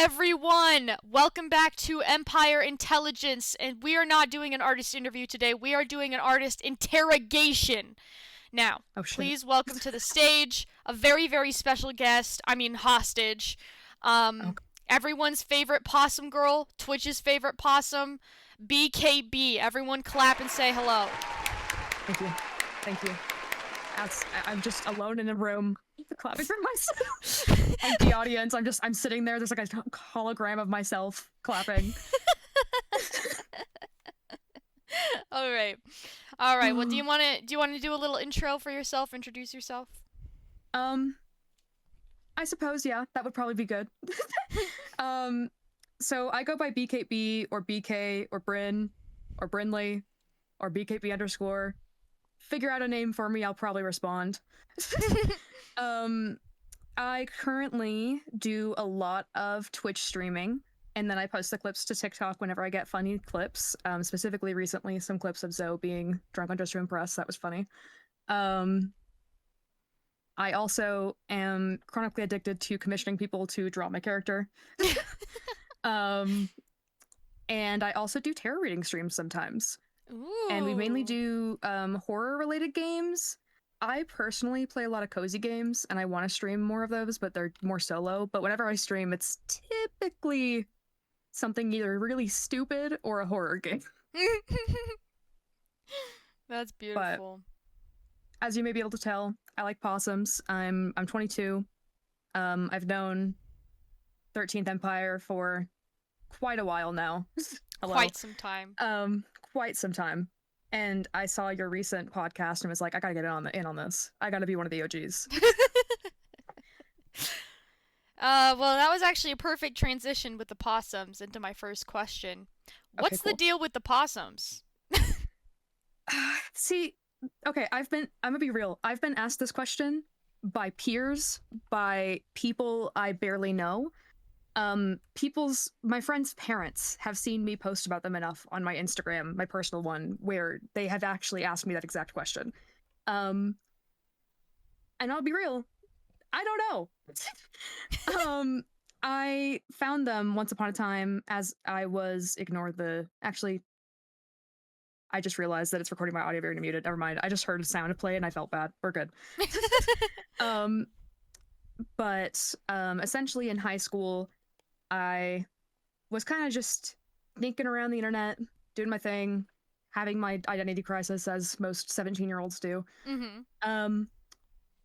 everyone! Welcome back to Empire Intelligence, and we are not doing an artist interview today. We are doing an artist interrogation. Now, Oh shit. please welcome to the stage a very, very special guest. I mean, hostage. Oh, Everyone's favorite possum girl, Twitch's favorite possum, BKB. Everyone clap and say hello. thank you. Thank you. I'm just alone in a room clapping for myself. Empty audience. I'm sitting there. There's like a hologram of myself clapping. All right. All right. Well, do you want to do a little intro for yourself? Introduce yourself. Um, I suppose, yeah, that would probably be good. um, so I go by BKB or BK or Bryn or Brinley or BKB underscore. Figure out a name for me, I'll probably respond. um, I currently do a lot of Twitch streaming, and then I post the clips to TikTok whenever I get funny clips. Specifically recently, some clips of Zoe being drunk on Just to Impress. That was funny. I also am chronically addicted to commissioning people to draw my character. um, and I also do tarot reading streams sometimes. Ooh. And we mainly do horror-related games. I personally play a lot of cozy games, and I want to stream more of those, but they're more solo. But whenever I stream, it's typically something either really stupid or a horror game. That's beautiful. But as you may be able to tell, I like possums. I'm 22. I've known 13th Empire for quite a while now. Hello. Quite some time. Quite some time. And I saw your recent podcast and was like, I gotta get in on this. I gotta be one of the OGs. Well, that was actually a perfect transition with the possums into my first question. What's Okay, the deal with the possums? See, okay, I'm gonna be real. I've been asked this question by peers, by people I barely know. My friends' parents have seen me post about them enough on my Instagram, my personal one, where they have actually asked me that exact question. And I'll be real, I don't know. I found them once upon a time as I was actually, I just realized that it's recording my audio very muted. Never mind. I just heard a sound play and I felt bad. We're good. But essentially in high school, I was kind of just sneaking around the internet, doing my thing, having my identity crisis as most 17-year-olds do. Mm-hmm.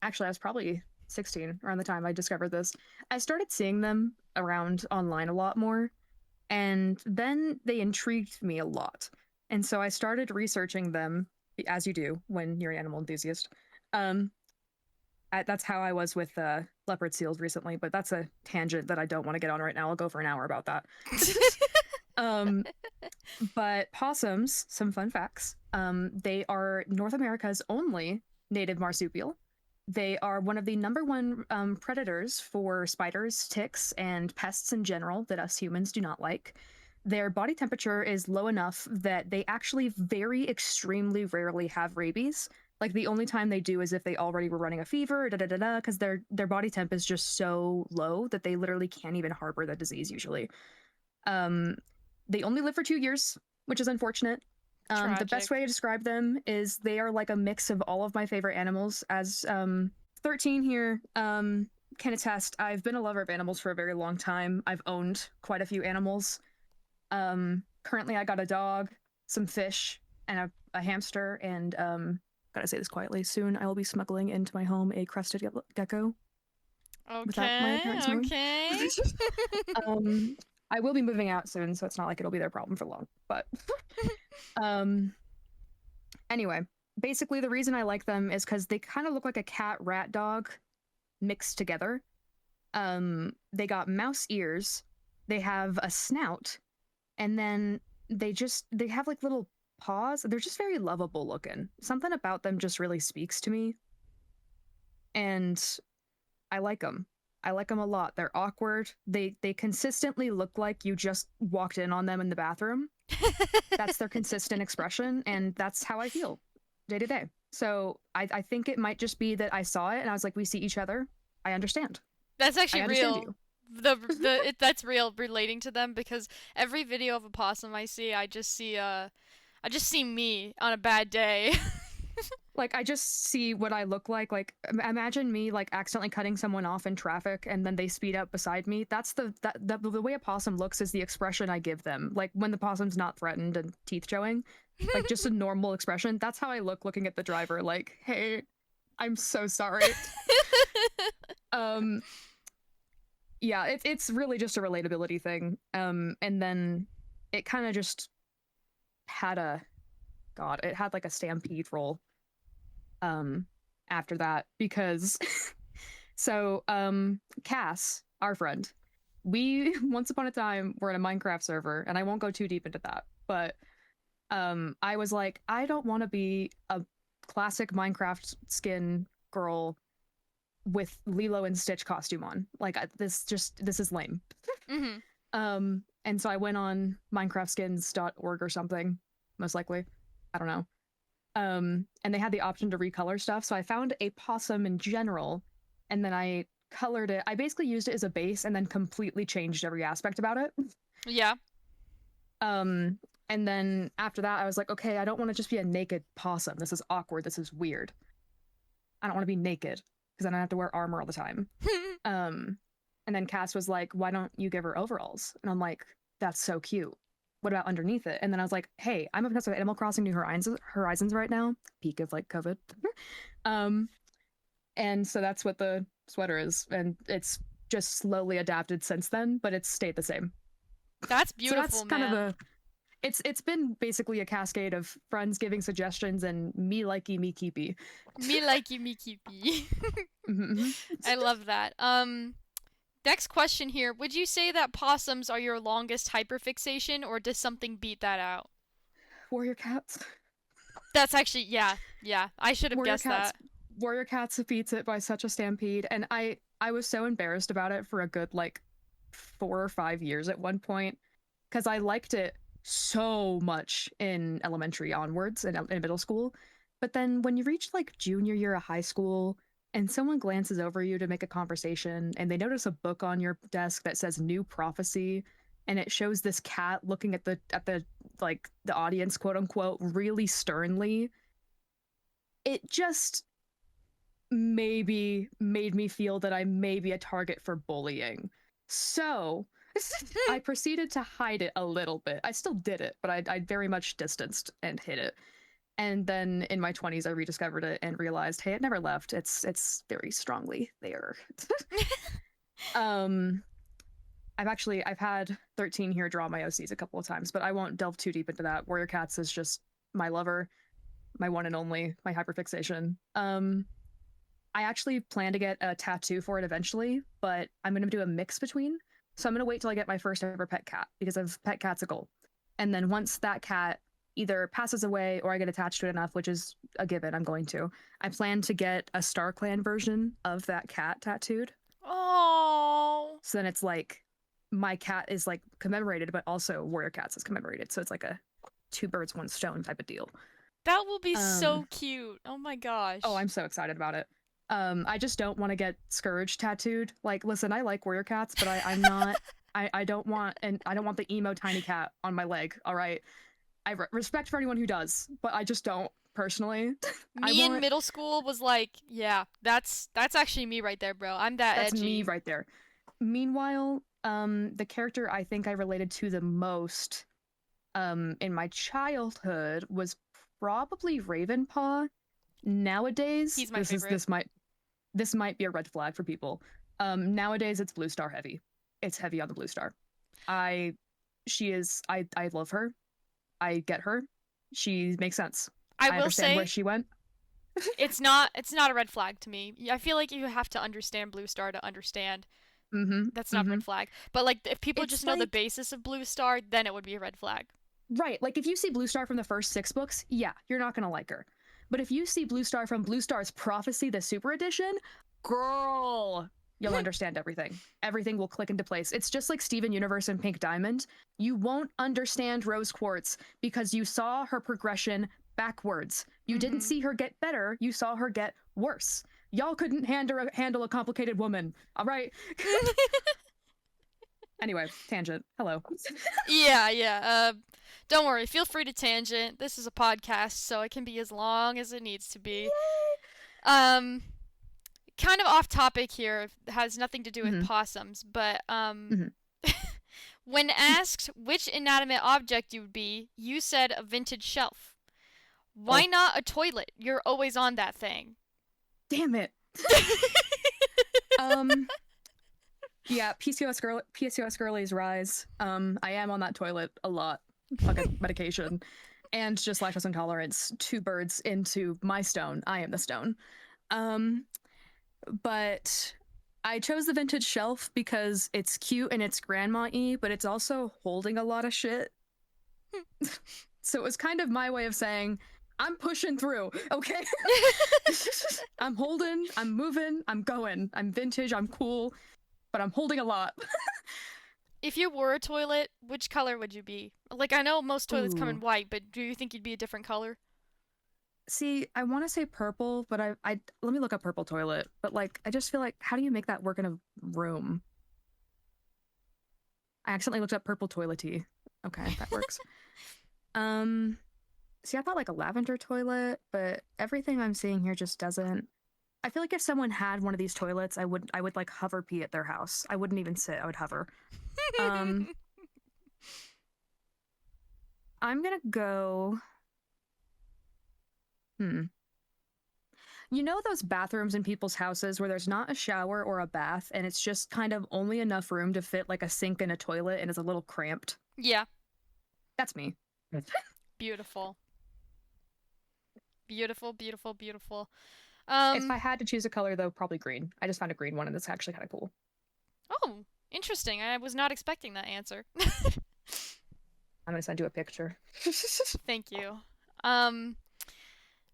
Actually, I was probably 16 around the time I discovered this. I started seeing them around online a lot more, and then they intrigued me a lot. And so I started researching them, as you do when you're an animal enthusiast. That's how I was with leopard seals recently, but that's a tangent that I don't want to get on right now. I'll go for an hour about that. But possums, some fun facts. They are North America's only native marsupial. They are one of the number one predators for spiders, ticks, and pests in general that us humans do not like. Their body temperature is low enough that they actually very extremely rarely have rabies. Like the only time they do is if they already were running a fever, because their body temp is just so low that they literally can't even harbor the disease usually. They only live for 2 years, which is unfortunate. The best way to describe them is they are like a mix of all of my favorite animals. As 13 here can attest, I've been a lover of animals for a very long time. I've owned quite a few animals. Currently I got a dog, some fish, and a hamster, and gotta say this quietly, soon I will be smuggling into my home a crested gecko. Okay. I will be moving out soon, so it's not like it'll be their problem for long. But anyway, basically the reason I like them is because they kind of look like a cat rat dog mixed together. They got mouse ears, they have a snout, and then they have like little paws. They're just very lovable looking. Something about them just really speaks to me. And I like them. I like them a lot. They're awkward. They consistently look like you just walked in on them in the bathroom. That's their consistent expression, and that's how I feel day to day. So I think it might just be that I saw it and I was like, we see each other. I understand. That's actually I understand real. you. That's real relating to them because every video of a possum I just see me on a bad day. Like, I just see what I look like. Like, imagine me like accidentally cutting someone off in traffic, and then they speed up beside me. That's the way a possum looks is the expression I give them. Like when the possum's not threatened and teeth showing, like just a normal expression. That's how I look looking at the driver. Like, hey, I'm so sorry. um, yeah, it's really just a relatability thing. And then it kind of just had a God, it had like a stampede roll after that because Cass, our friend, we once upon a time were in a Minecraft server, and I won't go too deep into that, but I was like, I don't want to be a classic Minecraft skin girl with Lilo and Stitch costume on. Like this is lame. hmm And so I went on minecraftskins.org or something, most likely. I don't know. And they had the option to recolor stuff. So I found a possum in general, and then I colored it. I basically used it as a base and then completely changed every aspect about it. Yeah. And then after that, I was like, okay, I don't want to just be a naked possum. This is awkward. This is weird. I don't want to be naked because then I have to wear armor all the time. And then Cass was like, why don't you give her overalls? And I'm like, that's so cute. What about underneath it? And then I was like, hey, I'm obsessed with Animal Crossing New Horizons right now. Peak of like COVID. And so that's what the sweater is. And it's just slowly adapted since then, but it's stayed the same. That's beautiful, so that's man. kind of it's been basically a cascade of friends giving suggestions and me likey me keepy. Me likey, me keepy. I love that. Next question here. Would you say that possums are your longest hyperfixation, or does something beat that out? Warrior cats. That's actually, yeah. I should have guessed that. Warrior cats beats it by such a stampede, and I was so embarrassed about it for a good like 4 or 5 years at one point because I liked it so much in elementary onwards and in middle school. But then when you reach like junior year of high school and someone glances over you to make a conversation and they notice a book on your desk that says New Prophecy, and it shows this cat looking at the like the audience, quote unquote, really sternly, it just maybe made me feel that I may be a target for bullying. So I proceeded to hide it a little bit. I still did it, but I very much distanced and hid it. And then in my 20s, I rediscovered it and realized, hey, it never left. It's very strongly there. I've had 13 here draw my OCs a couple of times, but I won't delve too deep into that. Warrior Cats is just my lover, my one and only, my hyperfixation. I actually plan to get a tattoo for it eventually, but I'm going to do a mix between. So I'm going to wait till I get my first ever pet cat because I've pet cat's a goal. And then once that cat either passes away or I get attached to it enough, which is a given, I'm going to, I plan to get a Star Clan version of that cat tattooed. Oh. So then it's like my cat is like commemorated, but also Warrior Cats is commemorated. So it's like a 2 birds, 1 stone type of deal. That will be so cute. Oh my gosh. Oh, I'm so excited about it. I just don't want to get Scourge tattooed. Like, listen, I like Warrior Cats, but I'm not. I don't want, and I don't want the emo tiny cat on my leg. All right, I respect for anyone who does, but I just don't personally. Me in middle school was like, yeah, that's actually me right there, bro. I'm that That's edgy. me right there. Meanwhile, the character I think I related to the most, in my childhood was probably Ravenpaw. Nowadays, He's my favorite. This might be a red flag for people. Nowadays it's Blue Star heavy. It's heavy on the Blue Star. I love her. I get her. She makes sense. I will understand say where she went. it's not a red flag to me. I feel like you have to understand Blue Star to understand. That's not a red flag. But like if people just know the basis of Blue Star, then it would be a red flag. Right. Like if you see Blue Star from the first 6 books, yeah, you're not gonna like her. But if you see Blue Star from Blue Star's Prophecy, the Super Edition, girl, you'll understand everything. Everything will click into place. It's just like Steven Universe and Pink Diamond. You won't understand Rose Quartz because you saw her progression backwards. You didn't see her get better. You saw her get worse. Y'all couldn't handle a complicated woman. All right. Anyway, tangent. Hello. Yeah, yeah. Don't worry. Feel free to tangent. This is a podcast, so it can be as long as it needs to be. Um, kind of off topic here. Has nothing to do with Mm-hmm. possums, but Mm-hmm. when asked which inanimate object you would be, you said a vintage shelf. Why Oh, not a toilet? You're always on that thing. damn it. Um, yeah, PCOS girlies rise. I am on that toilet a lot. Fucking medication. And just lactose intolerance. Two birds into my stone. I am the stone. Um, but I chose the vintage shelf because it's cute and it's grandma-y, but it's also holding a lot of shit. So it was kind of my way of saying, I'm pushing through, okay? I'm holding, I'm moving, I'm going. I'm vintage, I'm cool, but I'm holding a lot. If you were a toilet, which color would you be? Like, I know most toilets come in Ooh. white, but do you think you'd be a different color? See, I want to say purple, but I let me look up purple toilet. But like, I just feel like, how do you make that work in a room? I accidentally looked up purple toilety. Okay, that works. Um, See, I thought like a lavender toilet, but everything I'm seeing here just doesn't. I feel like if someone had one of these toilets, I would like hover pee at their house. I wouldn't even sit, I would hover. Um, I'm gonna go. Hmm. You know those bathrooms in people's houses where there's not a shower or a bath, and it's just kind of only enough room to fit like a sink and a toilet, and it's a little cramped? Yeah, That's me. beautiful. Beautiful, beautiful, beautiful. If Um, I had to choose a color, though, probably green. I just found a green one, and it's actually kind of cool. oh, interesting. I was not expecting that answer. I'm gonna send you a picture. Thank you. Um,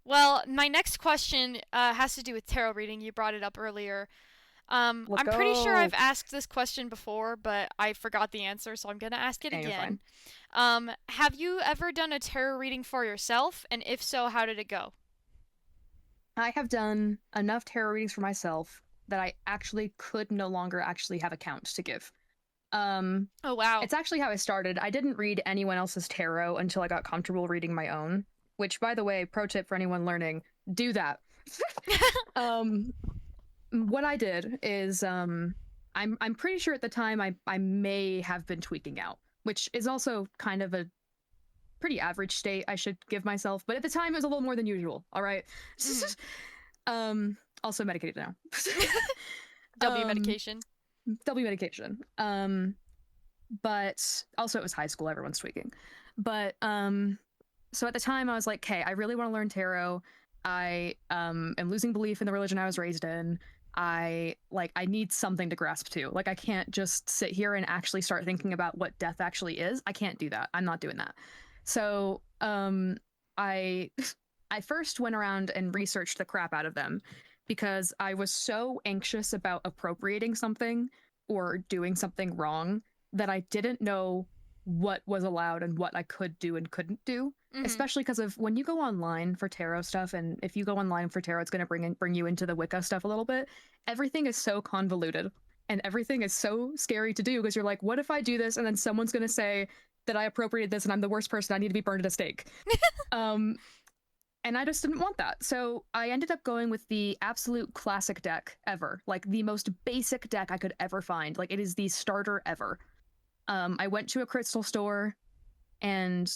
well, my next question has to do with tarot reading. You brought it up earlier. Let's I'm pretty sure I've go. asked this question before, but I forgot the answer, so I'm gonna ask it And you're again. fine. Have you ever done a tarot reading for yourself? And if so, how did it go? I have done enough tarot readings for myself that I actually could no longer actually have a count to give. Um, Oh, wow. it's actually how I started. I didn't read anyone else's tarot until I got comfortable reading my own, which, by the way, pro tip for anyone learning, do that. um, what I did is I'm pretty sure at the time I may have been tweaking out, which is also kind of a pretty average state I should give myself, but at the time it was a little more than usual. All right. Mhm. Also medicated now. W um, medication. W medication. But also it was high school. Everyone's tweaking. But so at the time I was like, okay, I really want to learn tarot. I am losing belief in the religion I was raised in. I need something to grasp to. Like I can't just sit here and actually start thinking about what death actually is. I can't do that. I'm not doing that. So I I first went around and researched the crap out of them because I was so anxious about appropriating something or doing something wrong that I didn't know what was allowed and what I could do and couldn't do. Mhm. Especially because of when you go online for tarot stuff, and if you go online for tarot, it's going to bring you into the Wicca stuff a little bit. Everything is so convoluted, and everything is so scary to do because you're like, what if I do this and then someone's going to say that I appropriated this and I'm the worst person? I need to be burned at a stake. Um, and I just didn't want that. So I ended up going with the absolute classic deck ever, like the most basic deck I could ever find. Like it is the starter ever. I went to a crystal store, and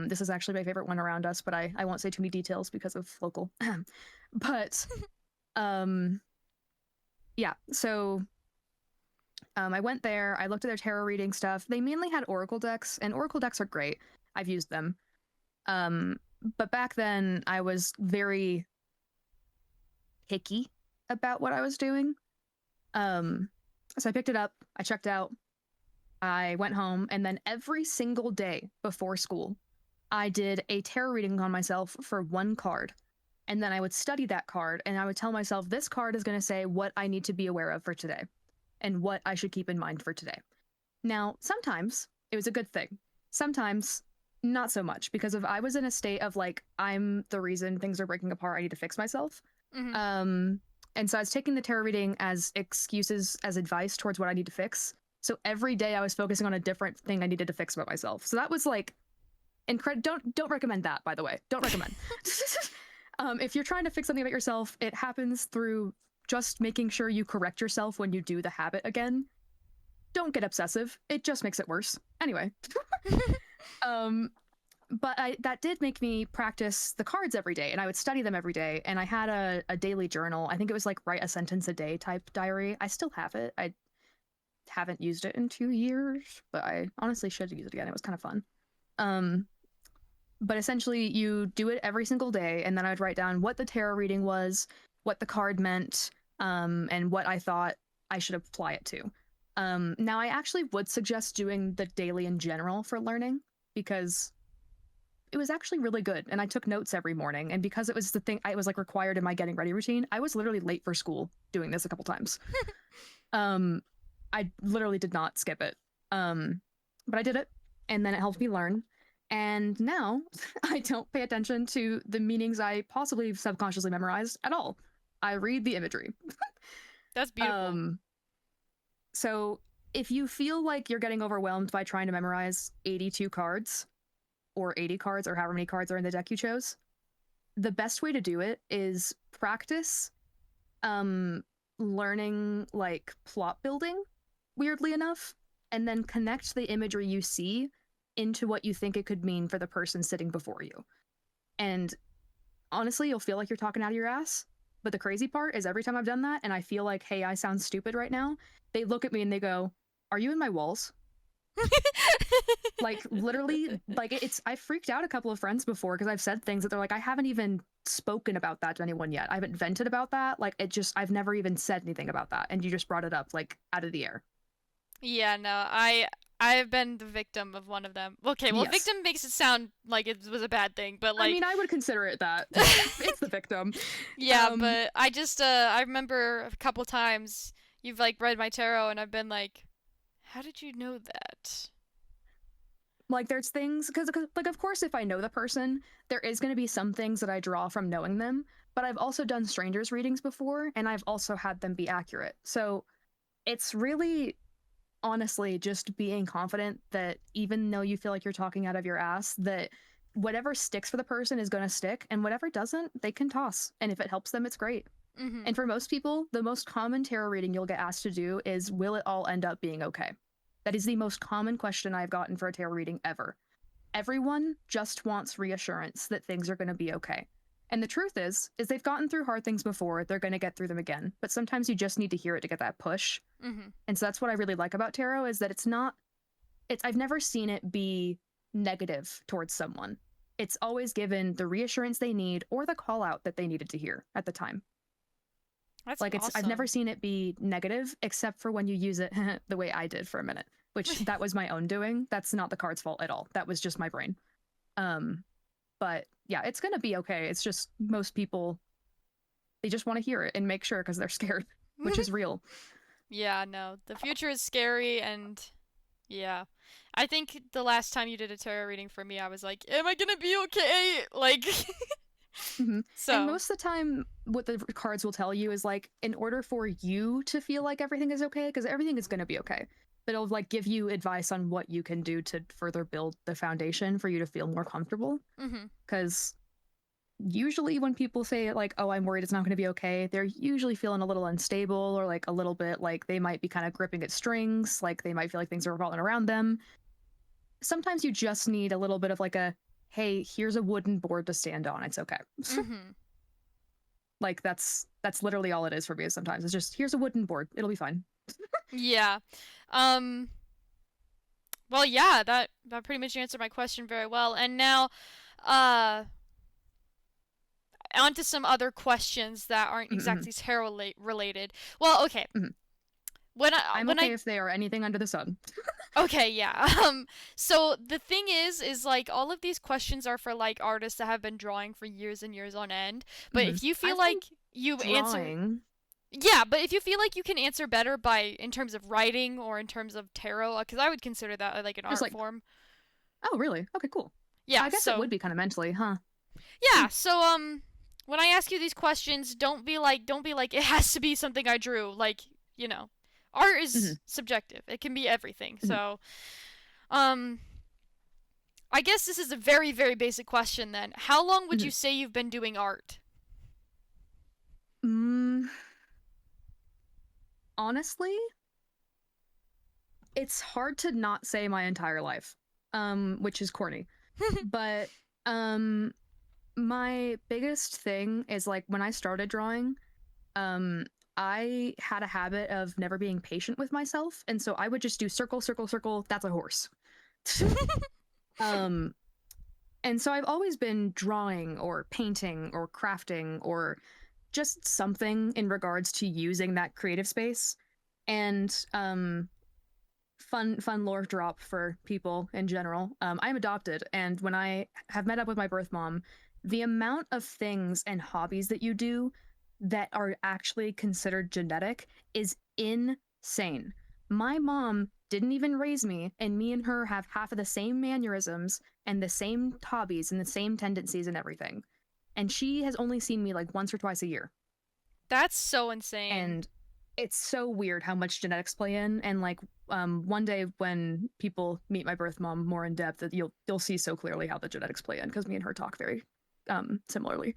this is actually my favorite one around us, but I won't say too many details because of local. But um, yeah, so I went there. I looked at their tarot reading stuff. They mainly had oracle decks, and oracle decks are great. I've used them. Um, but back then, I was very picky about what I was doing. Um, so I picked it up. I checked out. I went home, and then every single day before school, I did a tarot reading on myself for one card. And then I would study that card and I would tell myself this card is going to say what I need to be aware of for today and what I should keep in mind for today. Now, sometimes it was a good thing. Sometimes not so much because if I was in a state of like I'm the reason things are breaking apart, I need to fix myself. Mhm. Um and so I was taking the tarot reading as excuses as advice towards what I need to fix. So every day I was focusing on a different thing I needed to fix about myself. So that was like incredible. Don't recommend that, by the way. Don't recommend. If you're trying to fix something about yourself, it happens through just making sure you correct yourself when you do the habit again. Don't get obsessive. It just makes it worse. Anyway, um, but that did make me practice the cards every day, and I would study them every day. And I had a daily journal. I think it was like write a sentence a day type diary. I still have it. I haven't used it in 2 years, but I honestly should use it again. It was kind of fun. Um, but essentially, you do it every single day, and then I'd write down what the tarot reading was, what the card meant, and what I thought I should apply it to. Now, I actually would suggest doing the daily in general for learning because it was actually really good. And I took notes every morning. And because it was the thing I was like required in my getting ready routine, I was literally late for school doing this a couple times. I literally did not skip it. But I did it, and then it helped me learn. And now I don't pay attention to the meanings I possibly subconsciously memorized at all. I read the imagery. That's beautiful. So if you feel like you're getting overwhelmed by trying to memorize 82 cards or 80 cards or however many cards are in the deck you chose, the best way to do it is practice learning like plot building, weirdly enough, and then connect the imagery you see into what you think it could mean for the person sitting before you. And honestly, you'll feel like you're talking out of your ass. But the crazy part is every time I've done that and I feel like, hey, I sound stupid right now, they look at me and they go, "Are you in my walls?" Like literally, like I freaked out a couple of friends before because I've said things that they're like, I haven't even spoken about that to anyone yet. I haven't vented about that. Like I've never even said anything about that. And you just brought it up like out of the air. Yeah, no, I've been the victim of one of them. Okay, well, Yes. victim makes it sound like it was a bad thing, but I like, mean, I would consider it that. It's the victim. yeah, Um, but I remember a couple times you've like read my tarot, and I've been like, how did you know that? like there's things because like of course if I know the person, there is going to be some things that I draw from knowing them. But I've also done strangers readings before, and I've also had them be accurate. So it's really honestly just being confident that even though you feel like you're talking out of your ass, that whatever sticks for the person is going to stick, and whatever doesn't, they can toss. And if it helps them, it's great. Mm-hmm. And for most people, the most common tarot reading you'll get asked to do is, will it all end up being okay? That is the most common question I've gotten for a tarot reading ever. Everyone just wants reassurance that things are going to be okay. And the truth is they've gotten through hard things before, they're going to get through them again. But sometimes you just need to hear it to get that push. Mm-hmm. And so that's what I really like about tarot is that I've never seen it be negative towards someone. It's always given the reassurance they need or the call out that they needed to hear at the time. That's Like I've never awesome. seen it be negative except for when you use it the way I did for a minute, which that was my own doing. That's not the card's fault at all. That was just my brain. Um, but yeah, it's gonna be okay. It's just most people they just want to hear it and make sure because they're scared, which is real. Yeah, no, the future is scary, and yeah, I think the last time you did a tarot reading for me, I was like, am I gonna be okay? Like, Mm-hmm. And so. most of the time, what the cards will tell you is like, in order for you to feel like everything is okay, because everything is going to be okay, but it'll like give you advice on what you can do to further build the foundation for you to feel more comfortable. Mm-hmm. Because usually when people say like, "Oh, I'm worried it's not going to be okay," they're usually feeling a little unstable or like a little bit like they might be kind of gripping at strings, like they might feel like things are revolving around them. Sometimes you just need a little bit of like a, "Hey, here's a wooden board to stand on. It's okay." Mm-hmm. Like that's literally all it is for me. Sometimes it's just here's a wooden board. It'll be fine. Yeah. Um. Well, yeah, that pretty much answered my question very well. And now, uh, on to some other questions that aren't Mm-hmm. exactly tarot related. Well, okay. Mm-hmm. I'm When okay I if they are anything under the sun. Okay, yeah. So the thing is like all of these questions are for like artists that have been drawing for years and years on end. But Mm-hmm. if you feel I've been like you answer, drawing. yeah, but if you feel like you can answer better by in terms of writing or in terms of tarot, because I would consider that like an Just art like, form. oh, really? Okay, cool. Yeah. I guess it So would be kind of mentally, huh? Hmm. yeah. So when I ask you these questions, don't be like it has to be something I drew. Like you know, Art Mm-hmm. is subjective. It can be everything. Mm-hmm. So, um, I guess this is a very, very basic question then. How long would Mm-hmm. you say you've been doing art? Mm, honestly, it's hard to not say my entire life, which is corny. But um, my biggest thing is like when I started drawing, um, I had a habit of never being patient with myself, and so I would just do circle, circle, circle. That's a horse. um, and so I've always been drawing or painting or crafting or just something in regards to using that creative space. And fun lore drop for people in general. I'm adopted, and when I have met up with my birth mom, the amount of things and hobbies that you do that are actually considered genetic is insane. My mom didn't even raise me, and me and her have half of the same mannerisms and the same hobbies and the same tendencies and everything. And she has only seen me like once or twice a year. That's so insane. And it's so weird how much genetics play in. And like one day when people meet my birth mom more in depth, that you'll see so clearly how the genetics play in, because me and her talk very similarly.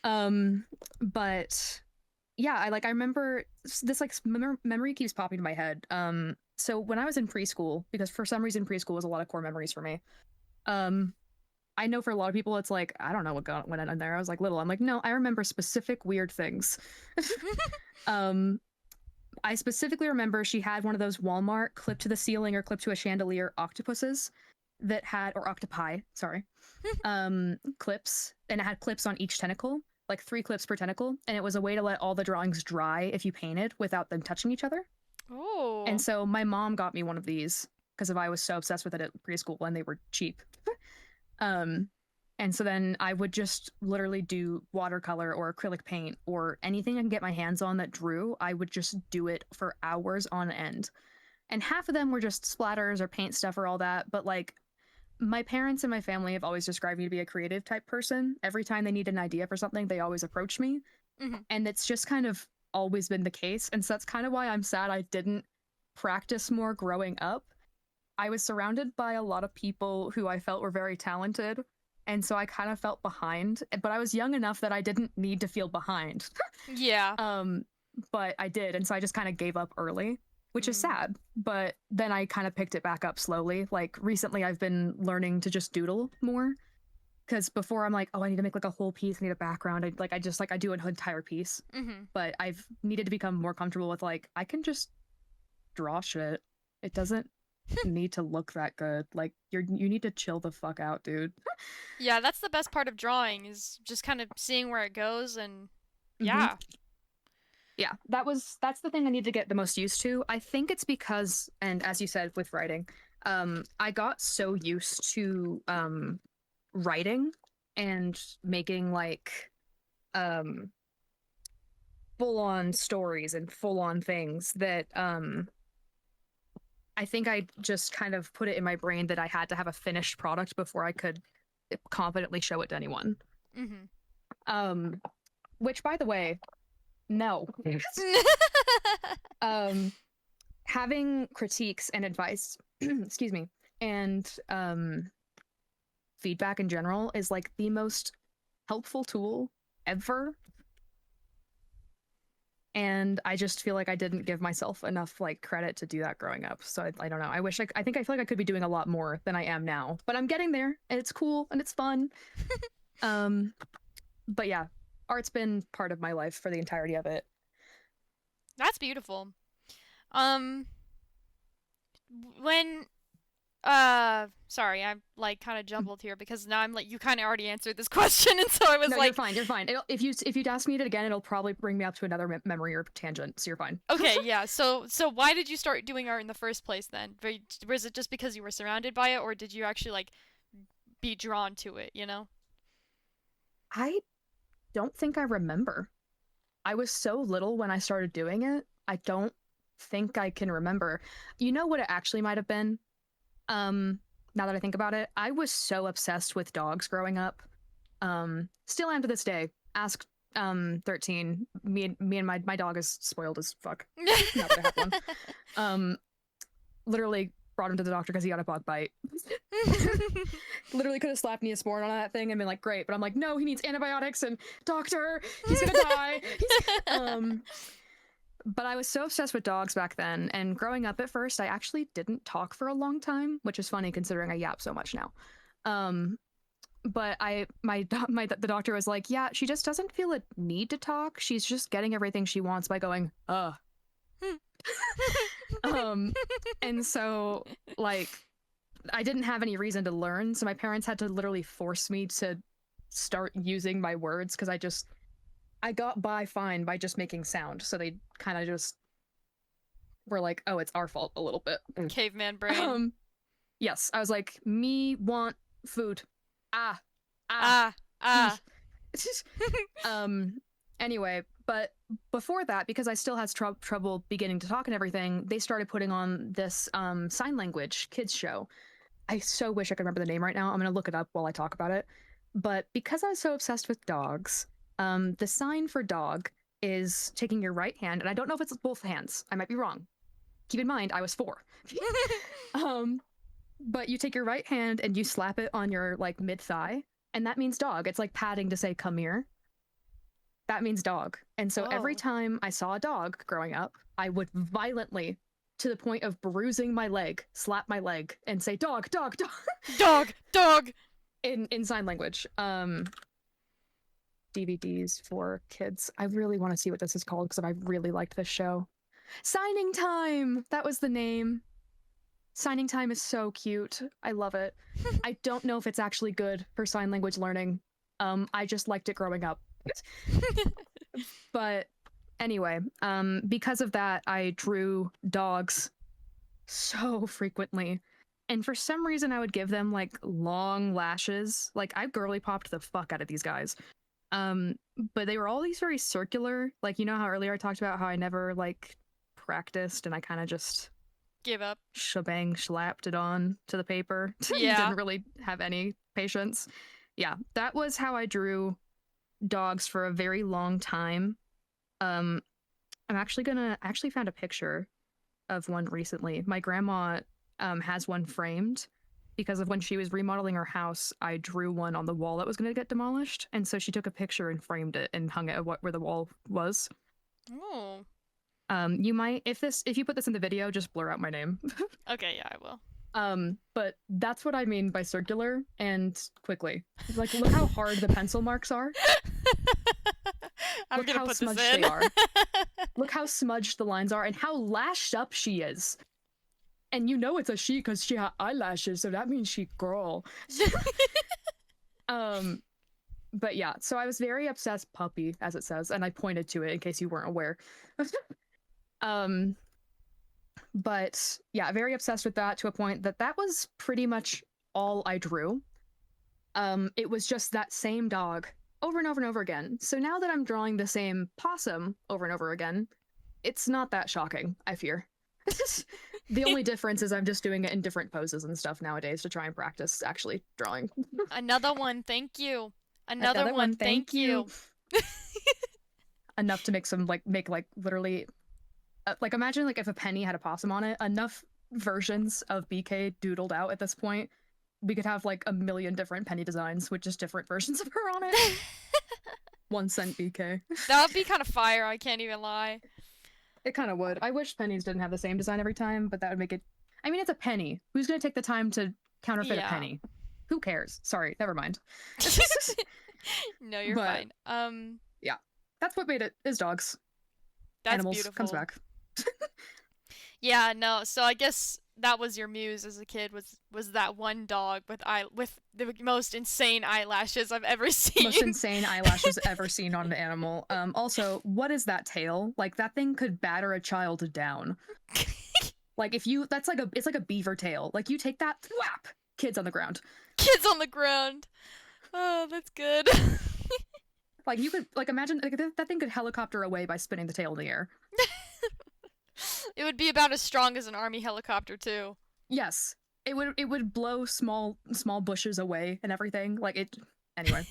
um but yeah, I remember this like memory keeps popping to my head. So when I was in preschool, because for some reason preschool was a lot of core memories for me. um I know for a lot of people it's like I don't know what went on there. I was like little. I'm like, no, I remember specific weird things. um I specifically remember she had one of those Walmart clip to the ceiling or clip to a chandelier octopuses that had, or octopi, sorry, clips, and it had clips on each tentacle, like 3 clips per tentacle, and it was a way to let all the drawings dry if you painted without them touching each other. And Oh, so my mom got me one of these because of I was so obsessed with it at preschool and they were cheap. Um, and so then I would just literally do watercolor or acrylic paint or anything I can get my hands on that drew. I would just do it for hours on end. And half of them were just splatters or paint stuff or all that. But like my parents and my family have always described me to be a creative type person. Every time they need an idea for something, they always approach me. mm-hmm. And it's just kind of always been the case. And so that's kind of why I'm sad I didn't practice more growing up. I was surrounded by a lot of people who I felt were very talented. And so I kind of felt behind, but I was young enough that I didn't need to feel behind. Yeah. um, but I did. And so I just kind of gave up early, which is Mm. sad. But then I kind of picked it back up slowly. Like recently, I've been learning to just doodle more. Because before I'm like, oh, I need to make like a whole piece, I need a background. I do an entire piece. Mm-hmm. But I've needed to become more comfortable with like, I can just draw shit. It doesn't need to look that good. Like you need to chill the fuck out, dude. Yeah, that's the best part of drawing is just kind of seeing where it goes and Mm-hmm. yeah. Yeah, that's the thing I need to get the most used to. I think it's because, and as you said with writing, I got so used to writing and making like um full on stories and full on things that I think I just kind of put it in my brain that I had to have a finished product before I could confidently show it to anyone. Mm-hmm. Um, which, by the way, no. um, having critiques and advice, excuse me, and feedback in general is like the most helpful tool ever. And I just feel like I didn't give myself enough like credit to do that growing up. So I don't know. I feel like I could be doing a lot more than I am now, but I'm getting there and it's cool and it's fun. Um, but yeah, art's been part of my life for the entirety of it. That's beautiful. Um when sorry, I'm like kind of jumbled here because now I'm like you kind of already answered this question and so I was No, you're like fine. You're fine. If you ask me it again, it'll probably bring me up to another memory or tangent. So you're fine. okay, yeah. So why did you start doing art in the first place then? Was it just because you were surrounded by it or did you actually like be drawn to it, you know? I don't think I remember. I was so little when I started doing it. I don't think I can remember. You know what it actually might have been? Now that I think about it, I was so obsessed with dogs growing up. Still am to this day. Ask 13. Me and my dog is spoiled as fuck. Now that I have one. Literally brought him to the doctor because he got a bug bite. Literally could have slapped Neosporin on that thing and been like, great. But I'm like, no, he needs antibiotics and doctor, he's gonna die. But I was so obsessed with dogs back then, and growing up at first, I actually didn't talk for a long time, which is funny considering I yap so much now. But the doctor was like, yeah, she just doesn't feel a need to talk. She's just getting everything she wants by going, and so like I didn't have any reason to learn, so my parents had to literally force me to start using my words because I got by fine by just making sound. So they kind of just were like, oh, it's our fault a little bit. Caveman brain. Yes, I was like, me want food. Ah. Anyway, but before that, because I still had trouble beginning to talk and everything, they started putting on this sign language kids show. I so wish I could remember the name right now. I'm going to look it up while I talk about it. But because I was so obsessed with dogs, the sign for dog is taking your right hand, and I don't know if it's both hands. I might be wrong. Keep in mind, I was 4. But you take your right hand and you slap it on your like mid-thigh, and that means dog. It's like patting to say, come here. That means dog. And so every time I saw a dog growing up, I would violently, to the point of bruising my leg, slap my leg and say, dog, dog, dog. Dog, dog. In sign language. DVDs for kids. I really want to see what this is called because I really liked this show. Signing Time! That was the name. Signing Time is so cute. I love it. I don't know if it's actually good for sign language learning. I just liked it growing up. But anyway, because of that, I drew dogs so frequently. And for some reason, I would give them like long lashes. Like I girly popped the fuck out of these guys. But they were all these very circular. Like, you know how earlier I talked about how I never like practiced and I kind of just give up, shebang slapped it on to the paper. Yeah. Didn't really have any patience. Yeah, that was how I drew dogs for a very long time. I actually found a picture of one recently. My grandma has one framed because of when she was remodeling her house. I drew one on the wall that was going to get demolished, and so she took a picture and framed it and hung it where the wall was. Oh. You might, if you put this in the video, just blur out my name. Okay, yeah, I will. But that's what I mean by circular and quickly. Like, look how hard the pencil marks are. I'm gonna put this in. They are. Look how smudged the lines are and how lashed up she is. And you know it's a she because she had eyelashes, so that means she girl. But yeah, so I was very obsessed puppy, as it says, and I pointed to it in case you weren't aware. But yeah, very obsessed with that to a point that was pretty much all I drew. It was just that same dog over and over and over again. So now that I'm drawing the same possum over and over again, it's not that shocking, I fear. The only difference is I'm just doing it in different poses and stuff nowadays to try and practice actually drawing. Another one, thank you. Another one, thank you. Enough to make literally like imagine like if a penny had a possum on it, enough versions of BK doodled out at this point. We could have like a million different penny designs with just different versions of her on it. 1 cent BK. That would be kind of fire, I can't even lie. It kind of would. I wish pennies didn't have the same design every time, but that would make it... I mean, it's a penny. Who's going to take the time to counterfeit a penny? Who cares? Sorry, never mind. No, you're fine. Yeah. That's what made it, is dogs. That's Animals beautiful. Comes back. Yeah, no, so I guess that was your muse as a kid, was that one dog with the most insane eyelashes I've ever seen. Most insane eyelashes ever seen on an animal. Also, what is that tail? Like, that thing could batter a child down. Like, it's like a beaver tail. Like, you take that, whap, kids on the ground. Kids on the ground. Oh, that's good. Like, you could, like, imagine, like, that thing could helicopter away by spinning the tail in the air. It would be about as strong as an army helicopter, too. Yes. It would blow small bushes away and everything. Like, it... Anyway.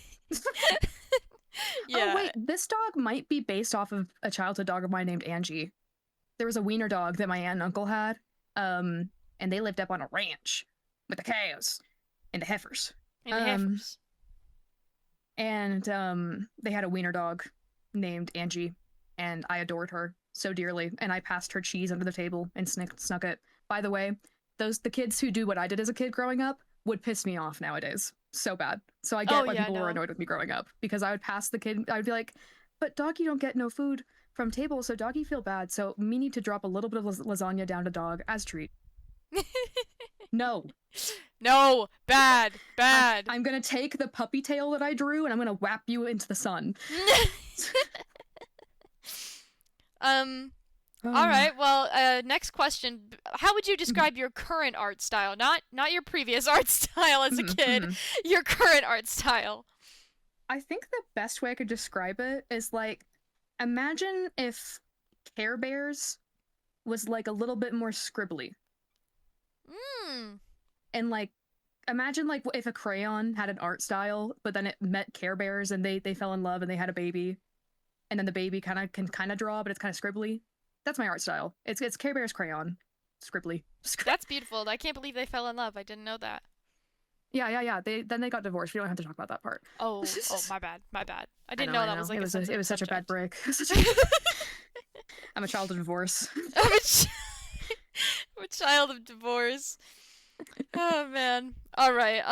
Oh, Yeah. wait, this dog might be based off of a childhood dog of mine named Angie. There was a wiener dog that my aunt and uncle had, um, and they lived up on a ranch with the cows and the heifers. And the Um, heifers. and they had a wiener dog named Angie, and I adored her so dearly. And I passed her cheese under the table and snuck it. By the way, the kids who do what I did as a kid growing up would piss me off nowadays so bad. So I Oh get why yeah, people were no. annoyed with me growing up because I would pass the kid. I would be like, "But doggy don't get no food from table, so doggy feel bad. So me need to drop a little bit of lasagna down to dog as treat." No, No, bad, I, bad. I'm gonna take the puppy tail that I drew and I'm gonna whap you into the sun. um all Oh. right. Well, next question. How would you describe your current art style? Not your previous art style as a kid. Your current art style. I think the best way I could describe it is like imagine if Care Bears was like a little bit more scribbly. Hmm. And like imagine like if a crayon had an art style, but then it met Care Bears and they fell in love and they had a baby. And then the baby can draw, but it's kind of scribbly. That's my art style. It's Care Bears crayon. Scribbly. That's beautiful. I can't believe they fell in love. I didn't know that. Yeah. They got divorced. We don't have to talk about that part. Oh, my bad. My bad. I I didn't know, know I that know. was like a It sensitive was such a bad subject. break. I'm a child of divorce. I'm a, ch- I'm a child of divorce. Oh man. All right.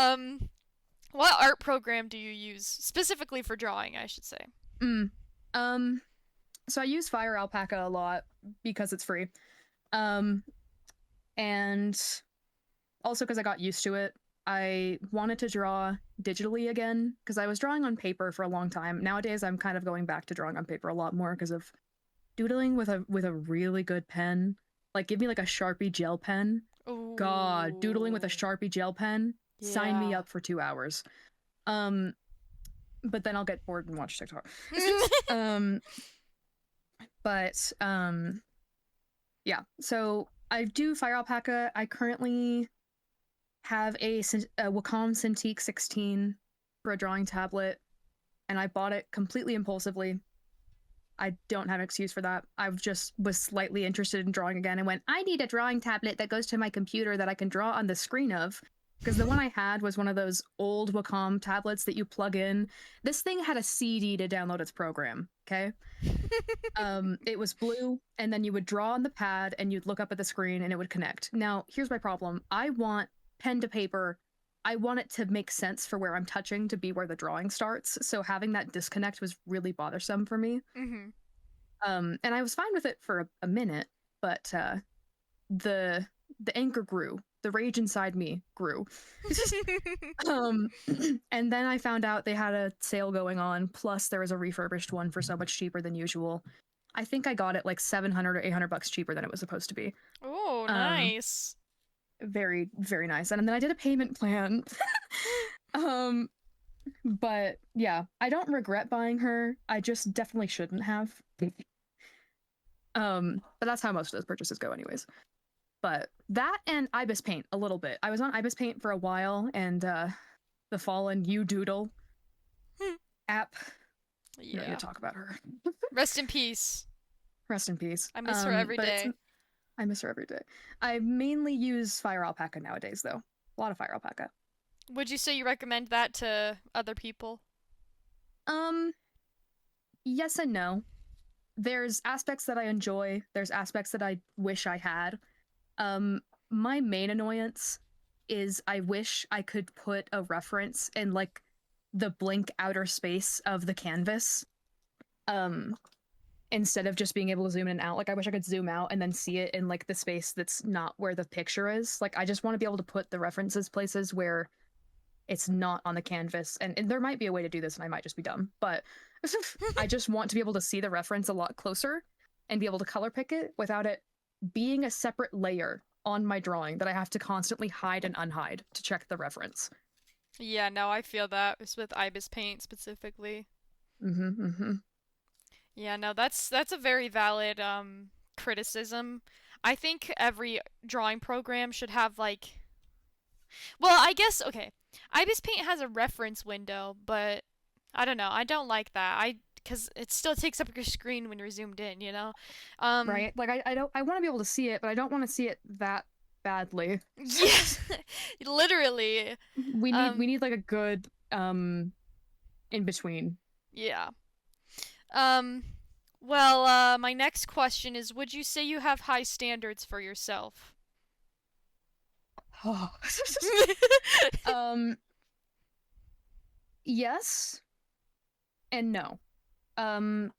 What art program do you use specifically for drawing, I should say? Mm. Um, so I use Fire Alpaca a lot because it's free. Um, and also because I got used to it. I wanted to draw digitally again because I was drawing on paper for a long time. Nowadays, I'm kind of going back to drawing on paper a lot more because of doodling with a really good pen. Like, give me like a Sharpie gel pen. God, doodling with a Ooh. Sharpie gel pen. Sign me Yeah. up for 2 hours. Um, but then I'll get bored and watch TikTok. um, but yeah. So I do Fire Alpaca. I currently have a Wacom Cintiq 16 for a drawing tablet, and I bought it completely impulsively. I don't have an excuse for that. I just was slightly interested in drawing again and went, I need a drawing tablet that goes to my computer that I can draw on the screen of. Because the one I had was one of those old Wacom tablets that you plug in. This thing had a CD to download its program, okay? It was blue, and then you would draw on the pad and you'd look up at the screen and it would connect. Now, here's my problem. I want pen to paper. I want it to make sense for where I'm touching to be where the drawing starts. So having that disconnect was really bothersome for me. Mhm. And I was fine with it for a minute, but the the anger grew. The rage inside me grew. um, and then I found out they had a sale going on. Plus, there was a refurbished one for so much cheaper than usual. I think I got it like 700 or 800 bucks cheaper than it was supposed to be. Oh, Um, nice. very very nice. And then I did a payment plan. um, but yeah, I don't regret buying her. I just definitely shouldn't have. But that's how most of those purchases go, anyways. But that and Ibis Paint a little bit. I was on Ibis Paint for a while, and the Fallen You Doodle app. We don't need Yeah. to talk about her. Rest in peace. Rest in peace. I miss her every But it's day. I miss her every day. I mainly use Fire Alpaca nowadays, though. A lot of Fire Alpaca. Would you say you recommend that to other people? Um, yes and no. There's aspects that I enjoy. There's aspects that I wish I had. Um, my main annoyance is I wish I could put a reference in like the blank outer space of the canvas. Um, instead of just being able to zoom in and out. Like I wish I could zoom out and then see it in like the space that's not where the picture is. Like I just want to be able to put the references places where it's not on the canvas. And there might be a way to do this and I might just be dumb, but I just want to be able to see the reference a lot closer and be able to color pick it without it being a separate layer on my drawing that I have to constantly hide and unhide to check the reference. Yeah, no, I feel that. It's with Ibis Paint specifically. Mm-hmm. Yeah, no, that's a very valid criticism. I think every drawing program should have like well, I guess okay. Ibis Paint has a reference window, but I don't know. I don't like that. Because it still takes up your screen when you're zoomed in, you know? Um, Right? Like I don't I want to be able to see it, but I don't want to see it that badly. yeah, literally. We Um, need like a good in between. yeah. Um, well, my next question is, would you say you have high standards for yourself? Oh. um yes and no. Um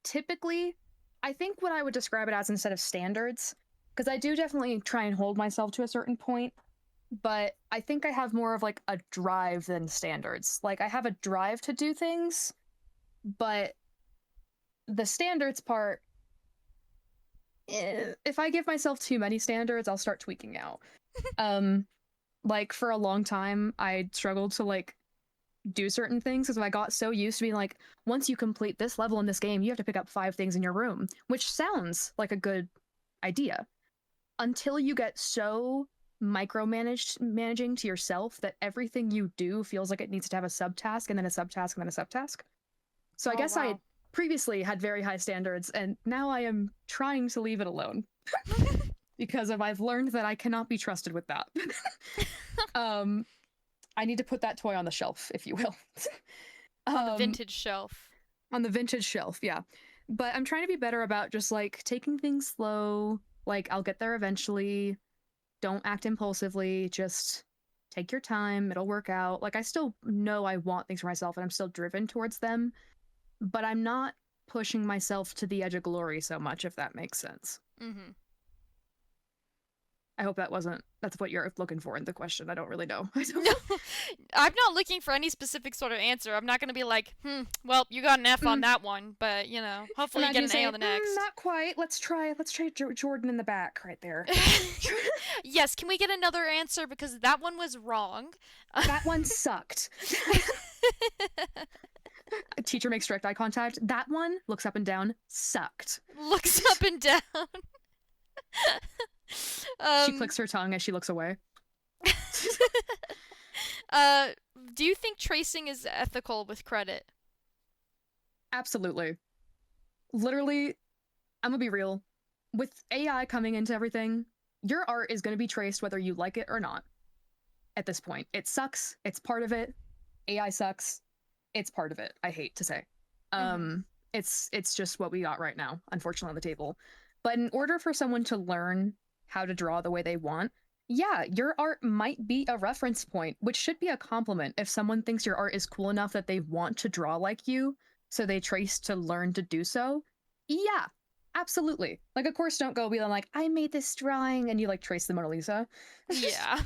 Typically, I think what I would describe it as instead of standards, because I do definitely try and hold myself to a certain point, but I think I have more of like a drive than standards. Like I have a drive to do things, but the standards part, if I give myself too many standards, I'll start tweaking out. Um, like for a long time, I struggled to like do certain things because I got so used to being like, once you complete this level in this game, you have to pick up 5 things in your room, which sounds like a good idea until you get so micromanaged managing to yourself that everything you do feels like it needs to have a subtask and then a subtask and then a subtask. So I Oh, guess I wow. previously had very high standards and now I am trying to leave it alone because of I've learned that I cannot be trusted with that. um I need to put that toy on the shelf, if you will. On the um vintage shelf. on the vintage shelf, yeah. But I'm trying to be better about just like taking things slow. Like I'll get there eventually. Don't act impulsively. Just take your time. It'll work out. Like I still know I want things for myself and I'm still driven towards them, but I'm not pushing myself to the edge of glory so much, if that makes sense. Mm-hmm. I hope that wasn't that's what you're looking for in the question. I don't really know. I don't No, know. I'm not looking for any specific sort of answer. I'm not gonna be like, well, you got an F on Mm, that one, but, hopefully you imagine get you an A on saying, the next. not quite. Let's try Jordan in the back right there. Yes, can we get another answer? Because that one was wrong. That one sucked. A teacher makes direct eye contact. That one looks up and down. Sucked. Looks up and down. She um, clicks her tongue as she looks away. uh, do you think tracing is ethical with credit? Absolutely. Literally, I'm gonna be real. With AI coming into everything, your art is gonna be traced whether you like it or not. At this point, it sucks. It's part of it. AI sucks. It's part of it. I hate to say. Mm-hmm. It's just what we got right now, unfortunately, on the table. But in order for someone to learn how to draw the way they want, yeah, your art might be a reference point, which should be a compliment if someone thinks your art is cool enough that they want to draw like you, so they trace to learn to do so. Yeah, absolutely. Like, of course, don't go be like, I made this drawing, and you like trace the Mona Lisa. Yeah.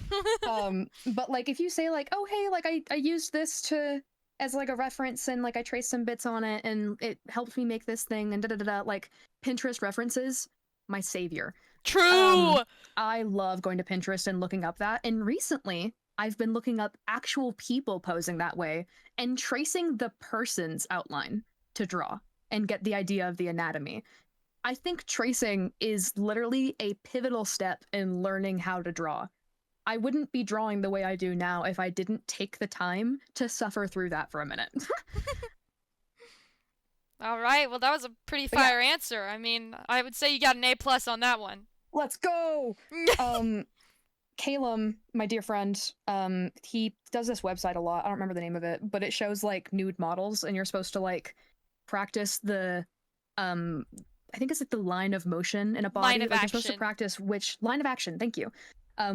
But like if you say like, oh hey, like I used this to as like a reference and like I traced some bits on it and it helped me make this thing and da da da da, like Pinterest references, my savior. Um, True. I love going to Pinterest and looking up that. And recently I've been looking up actual people posing that way and tracing the person's outline to draw and get the idea of the anatomy. I think tracing is literally a pivotal step in learning how to draw. I wouldn't be drawing the way I do now if I didn't take the time to suffer through that for a minute. All right. Well, that was a pretty But yeah, fire answer. I mean, I would say you got an A plus on that one. let's go. Um, Calum, my dear friend, he does this website a lot. I don't remember the name of it, but it shows like nude models, and you're supposed to like practice the, um, I think it's like the line of motion in a Line body. of Like you're supposed to action. practice which line of action. Thank you.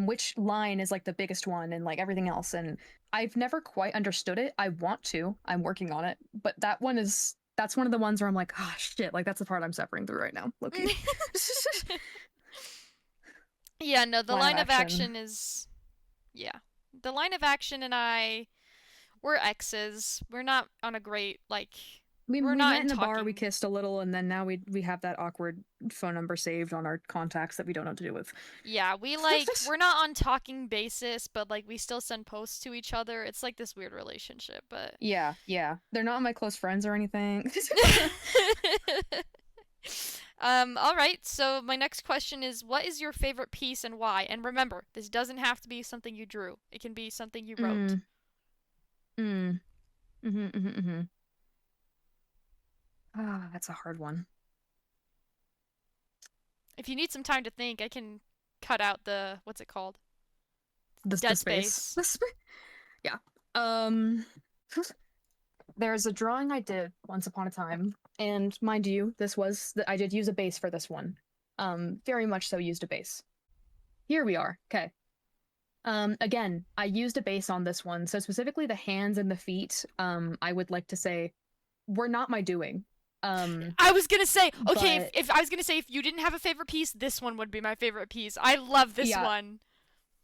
Which line is like the biggest one, and like everything else. And I've never quite understood it. I want to. I'm working on it, but that's one of the ones where I'm like, oh shit, like that's the part I'm suffering through right now. Loki. Yeah, no, the Line of line of action. action is. Yeah. The line of action and I. We're exes. We're not on a great, like. We're We not met in in a bar, we talking. kissed a little, and then now we have that awkward phone number saved on our contacts that we don't know what to do with. Yeah, we're not on talking basis, but, like, we still send posts to each other. It's like this weird relationship, but. Yeah, yeah. They're not my close friends or anything. All right. So my next question is, what is your favorite piece and why? And remember, this doesn't have to be something you drew. It can be something you wrote. mm, mm. Mm-hmm. Ah, that's a hard one. If you need some time to think, I can cut out the what's it called? The Dead space. space. The space. Yeah. Um, there's a drawing I did once upon a time, and mind you, this was I did use a base for this one. Very much so used a base. Here we are. Okay. Again, I used a base on this one, so specifically the hands and the feet, I would like to say were not my doing. Um, I was gonna say, okay, but if I was gonna say if you didn't have a favorite piece, this one would be my favorite piece. I love this yeah, one.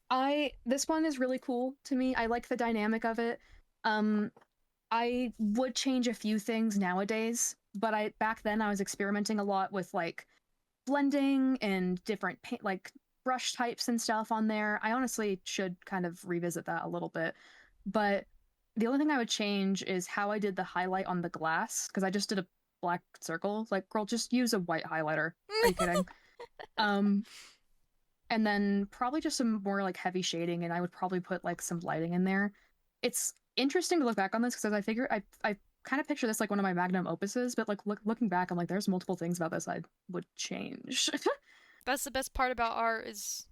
I this one is really cool to me. I like the dynamic of it. Um, I would change a few things nowadays, but I back then I was experimenting a lot with like blending and different paint like brush types and stuff on there. I honestly should kind of revisit that a little bit. But the only thing I would change is how I did the highlight on the glass because I just did a black circle. Like, girl, just use a white highlighter. Are you kidding? Um, and then probably just some more like heavy shading, and I would probably put like some lighting in there. It's interesting to look back on this because I figure I kind of picture this like one of my magnum opuses, but like looking back, I'm like, there's multiple things about this I would change. That's the best part about art is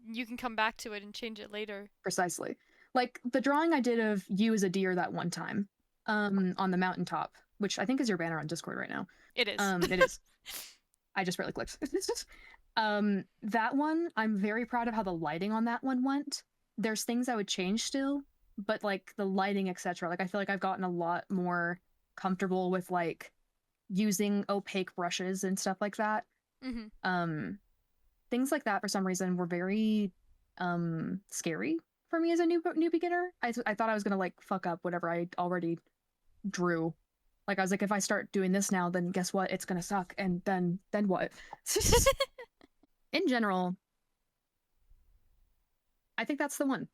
you can come back to it and change it later. Precisely. Like the drawing I did of you as a deer that one time, on the mountaintop, which I think is your banner on Discord right now. It is. It is. I just barely clicked. That one, I'm very proud of how the lighting on that one went. There's things I would change still, but like the lighting, etc. Like I feel like I've gotten a lot more comfortable with like using opaque brushes and stuff like that. Mm-hmm. Um, Things like that for some reason were very scary for me as a new beginner. I thought I was gonna like fuck up whatever I already drew. Like I was like, if I start doing this now, then guess what? It's gonna suck, and then what? In general, I think that's the one.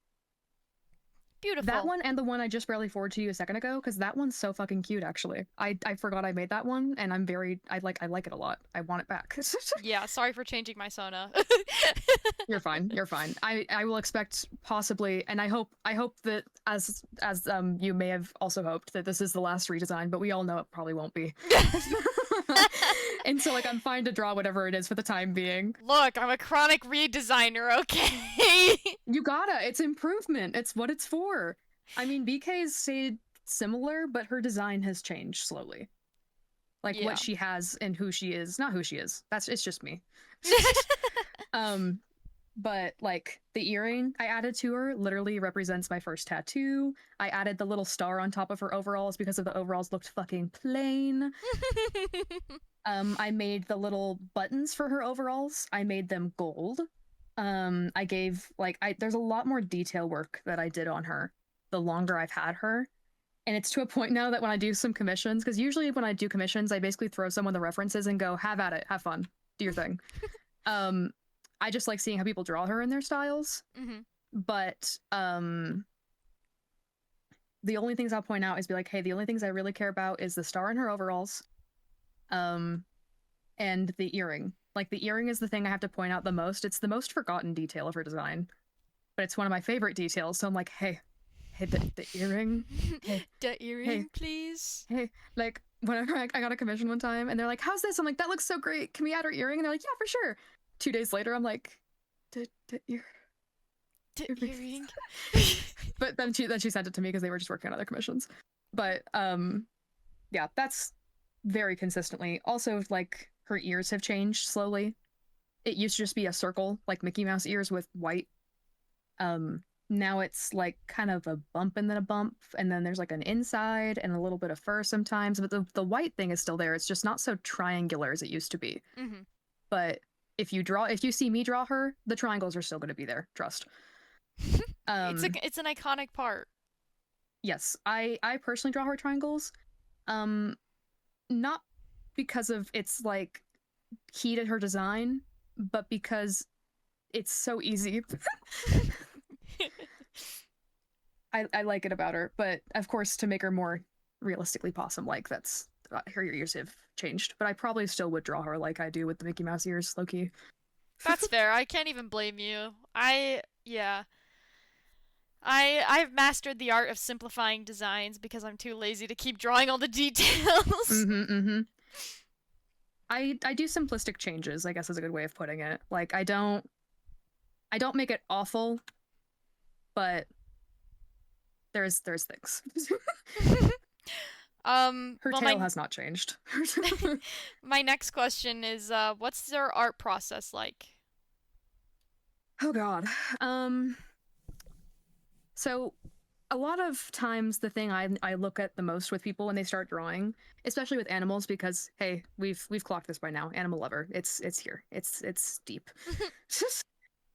That Beautiful. one and the one I just barely forwarded to you a second ago, because that one's so fucking cute. Actually, I forgot I made that one, and I like it a lot. I want it back. Yeah, sorry for changing my Sona. You're fine. You're fine. I will expect possibly, and I hope that as you may have also hoped that this is the last redesign, but we all know it probably won't be. And so like I'm fine to draw whatever it is for the time being. Look, I'm a chronic redesigner, okay? You gotta. It's improvement. It's what it's for. I mean, BK's stayed similar, but her design has changed slowly. Like what Yeah. she has and who she is, not who she is. That's it's just me. um but like the earring I added to her literally represents my first tattoo. I added the little star on top of her overalls because of the overalls looked fucking plain. I made the little buttons for her overalls. I made them gold. I gave like I there's a lot more detail work that I did on her the longer I've had her. And it's to a point now that when I do some commissions, because usually when I do commissions, I basically throw someone the references and go, have at it, have fun, do your thing. Um, I just like seeing how people draw her in their styles. Mm-hmm. But the only things I'll point out is be like, hey, the only things I really care about is the star in her overalls, um, and the earring. Like the earring is the thing I have to point out the most. It's the most forgotten detail of her design, but it's one of my favorite details. So I'm like, hey, the earring, hey, The earring, hey, please. hey. Like whenever I got a commission one time, and they're like, how's this? I'm like, that looks so great. Can we add her earring? And they're like, yeah, for sure. 2 days later, I'm like, the ear. The earring. But then she sent it to me because they were just working on other commissions. But yeah, that's very consistently. Also, like her ears have changed slowly. It used to just be a circle, like Mickey Mouse ears with white. Now it's like kind of a bump and then a bump, and then there's like an inside and a little bit of fur sometimes. But the white thing is still there. It's just not so triangular as it used to be. Mm-hmm. But if you see me draw her, the triangles are still going to be there. Trust. It's an iconic part. Yes, I personally draw her triangles. Um, Not because of its like key to her design, but because it's so easy. I like it about her, but of course to make her more realistically possum like, that's her ears have changed. But I probably still would draw her like I do with the Mickey Mouse ears, low key. That's fair. I can't even blame you. Yeah. I've mastered the art of simplifying designs because I'm too lazy to keep drawing all the details. Mm-hmm, mm-hmm. I do simplistic changes, I guess is a good way of putting it. Like I don't make it awful, but there's things. Her Well, tail has not changed. my next question is, what's their art process like? Oh God. Um. So a lot of times the thing I look at the most with people when they start drawing, especially with animals, because hey, we've clocked this by now. Animal lover. It's here. It's deep.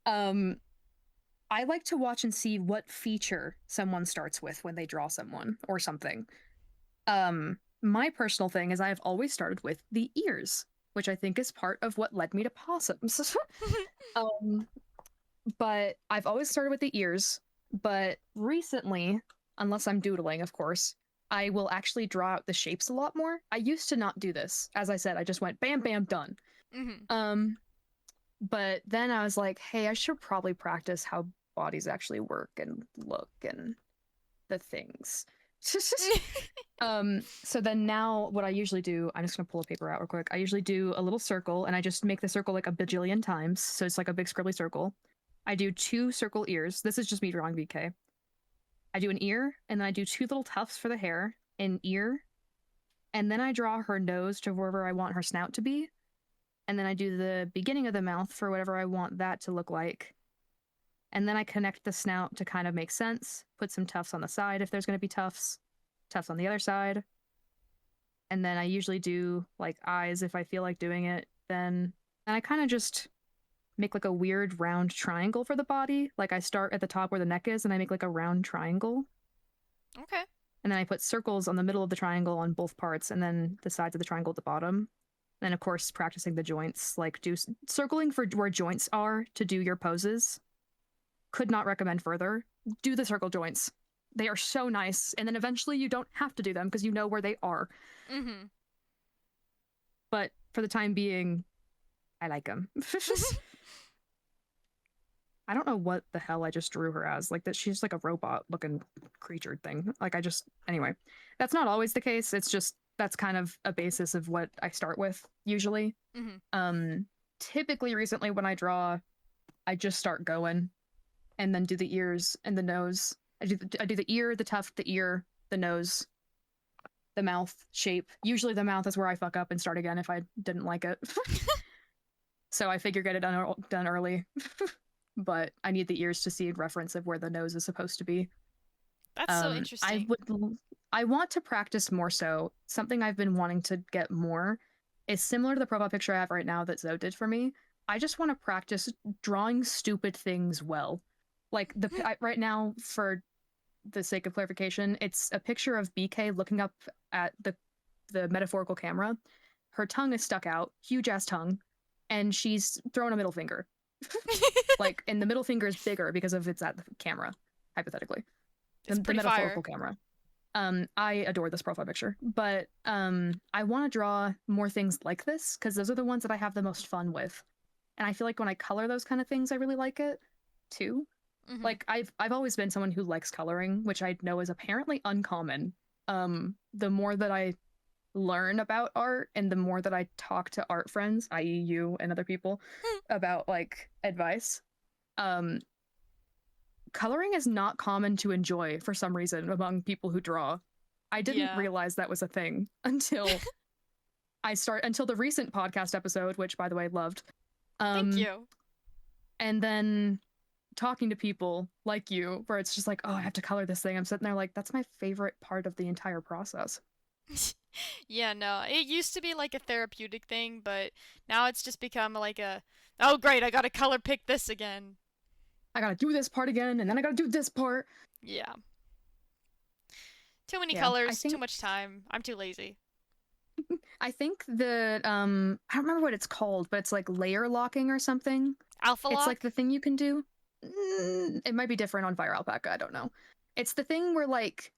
um. I like to watch and see what feature someone starts with when they draw someone or something. My personal thing is I have always started with the ears, which I think is part of what led me to possums. um, but I've always started with the ears. But recently, unless I'm doodling, of course, I will actually draw out the shapes a lot more. I used to not do this. As I said, I just went bam, bam, done. Hmm. Um, but then I was like, hey, I should probably practice how bodies actually work and look and the things. So then now what I usually do, I'm just gonna pull a paper out real quick. I usually do a little circle and I just make the circle like a bajillion times. So it's like a big scribbly circle. I do two circle ears. This is just me drawing BK. I do an ear and then I do two little tufts for the hair, an ear, and then I draw her nose to wherever I want her snout to be. And then I do the beginning of the mouth for whatever I want that to look like. And then I connect the snout to kind of make sense, put some tufts on the side if there's going to be tufts, tufts on the other side. And then I usually do like eyes if I feel like doing it. Then and I kind of just make like a weird round triangle for the body. Like I start at the top where the neck is and I make like a round triangle. Okay. And then I put circles on the middle of the triangle on both parts and then the sides of the triangle at the bottom. And of course, practicing the joints, like do circling for where joints are to do your poses. Could not recommend further. Do the circle joints. They are so nice. And then eventually you don't have to do them because you know where they are. Hmm. But for the time being, I like them. I don't know what the hell I just drew her as. Like that she's like a robot looking creature thing. Like I just anyway. That's not always the case. It's just that's kind of a basis of what I start with usually. Hmm. Um Typically recently when I draw, I just start going and then do the ears and the nose. I do the ear, the tuft, the ear, the nose, the mouth shape. Usually the mouth is where I fuck up and start again if I didn't like it. So I figure get it done early. But I need the ears to see a reference of where the nose is supposed to be. That's so Um, I interesting. would I want to practice more so. Something I've been wanting to get more is similar to the profile picture I have right now that Zoe did for me. I just want to practice drawing stupid things well. Like right now, for the sake of clarification, it's a picture of BK looking up at the metaphorical camera. Her tongue is stuck out, huge ass tongue, and she's throwing a middle finger. Like, and the middle finger is bigger because of it's at the camera, hypothetically, It's the pretty fire. metaphorical camera. I adore this profile picture, but I want to draw more things like this because those are the ones that I have the most fun with, and I feel like when I color those kind of things, I really like it too. Hmm. Like I've always been someone who likes coloring, which I know is apparently uncommon. The more that I learn about art and the more that I talk to art friends, i.e. you and other people, about like advice, um, coloring is not common to enjoy for some reason among people who draw. I didn't Yeah. realize that was a thing until the recent podcast episode, which by the way loved. Thank Um, you. and then talking to people like you, where it's just like, oh, I have to color this thing. I'm sitting there like, that's my favorite part of the entire process. Yeah, no. It used to be like a therapeutic thing, but now it's just become like a, oh great, I gotta color pick this again. I gotta do this part again, and then I gotta do this part. Yeah. Too many Yeah, colors, too much time. I'm too lazy. I think that I don't remember what it's called, but it's like layer locking or something. Alpha It's like lock? the thing you can do. It might be different on Fire Alpaca. I don't know. It's the thing where like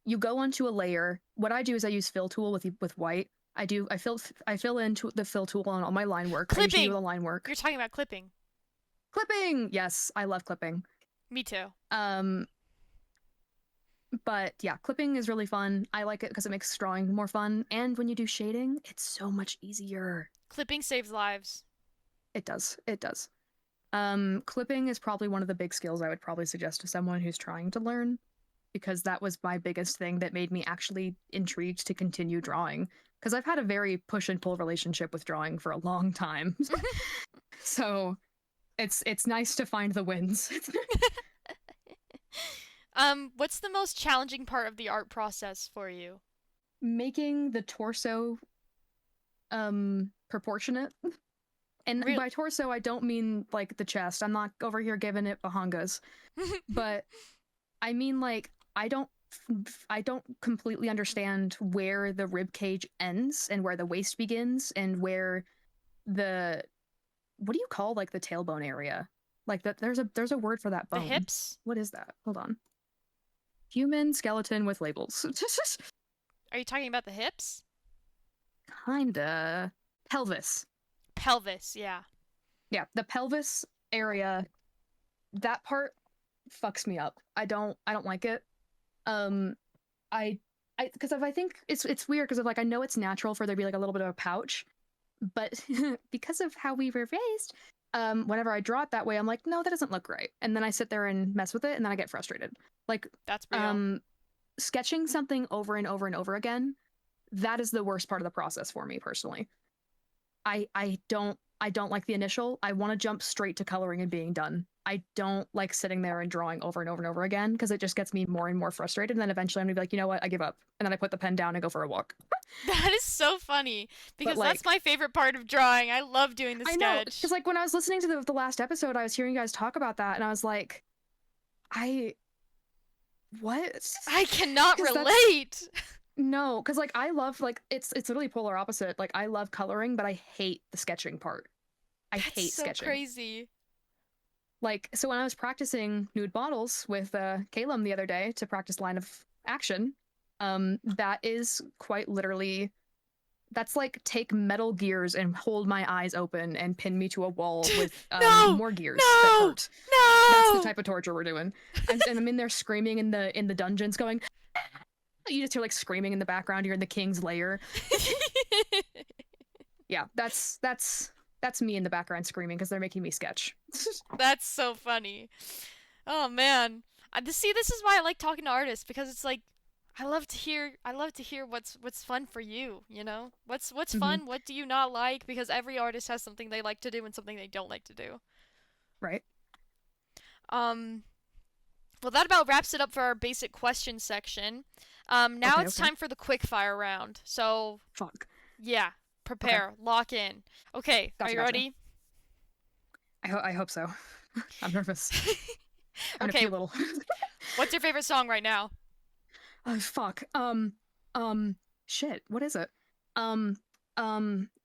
you go onto a layer. What I do is I use fill tool with white. I fill into the fill tool on all my line work. I usually do the Clipping! line work. You're talking about clipping. Clipping. Yes, I love clipping. Me too. Um, But yeah, clipping is really fun. I like it because it makes drawing more fun. And when you do shading, it's so much easier. Clipping saves lives. It does. It does. Clipping is probably one of the big skills I would probably suggest to someone who's trying to learn, because that was my biggest thing that made me actually intrigued to continue drawing. Because I've had a very push and pull relationship with drawing for a long time. So it's nice to find the wins. What's the most challenging part of the art process for you? Making the torso proportionate. And Real by torso, I don't mean like the chest. I'm not over here giving it bahangas, but I mean like I don't completely understand where the rib cage ends and where the waist begins and where the what do you call like the tailbone area? Like that there's a word for that the bone. hips? What is that? Hold on. Human skeleton with labels. Are you talking about the hips? Kinda. Pelvis. Pelvis, yeah. Yeah, the pelvis area, that part fucks me up. I don't like it. Um I because I think it's weird because of like I know it's natural for there to be like a little bit of a pouch, but because of how we were raised, whenever I draw it that way, I'm like, no, that doesn't look right. And then I sit there and mess with it and then I get frustrated. Like That's real. um sketching something over and over and over again, that is the worst part of the process for me personally. I don't like the initial. I want to jump straight to coloring and being done. I don't like sitting there and drawing over and over and over again because it just gets me more and more frustrated. And then eventually I'm gonna be like, you know what? I give up. And then I put the pen down and go for a walk. That is so funny But because that's like, my favorite part of drawing. I love doing the I know sketch. because like when I was listening to the last episode, I was hearing you guys talk about that, and I was like, I what? I cannot Because that's relate. no, because like I love like it's really polar opposite. Like I love coloring, but I hate the sketching part. I That's hate so sketching. crazy. Like, so when I was practicing nude models with Caleb the other day to practice line of action, that is quite literally that's like take metal gears and hold my eyes open and pin me to a wall with No! more gears that No! hurt. That's the No! type of torture we're doing. I'm in there screaming in the dungeons, going. You just hear like screaming in the background. You're in the king's lair. Yeah, that's me in the background screaming because they're making me sketch. That's so funny. Oh man. See, this is why I like talking to artists because it's like I love to hear what's fun for you, you know? What's Hmm. fun? What do you not like? Because every artist has something they like to do and something they don't like to do. Right. Um well that about wraps it up for our basic question section. Now Okay. it's Okay. time for the quick fire round. So, Fuck. yeah, Okay. prepare, lock in. Okay, are Gotcha. you Gotcha. ready? I hope so. I'm nervous. I'm gonna Okay, pee a little. what's your favorite song right now? Oh fuck. Um. Shit. What is it? Um.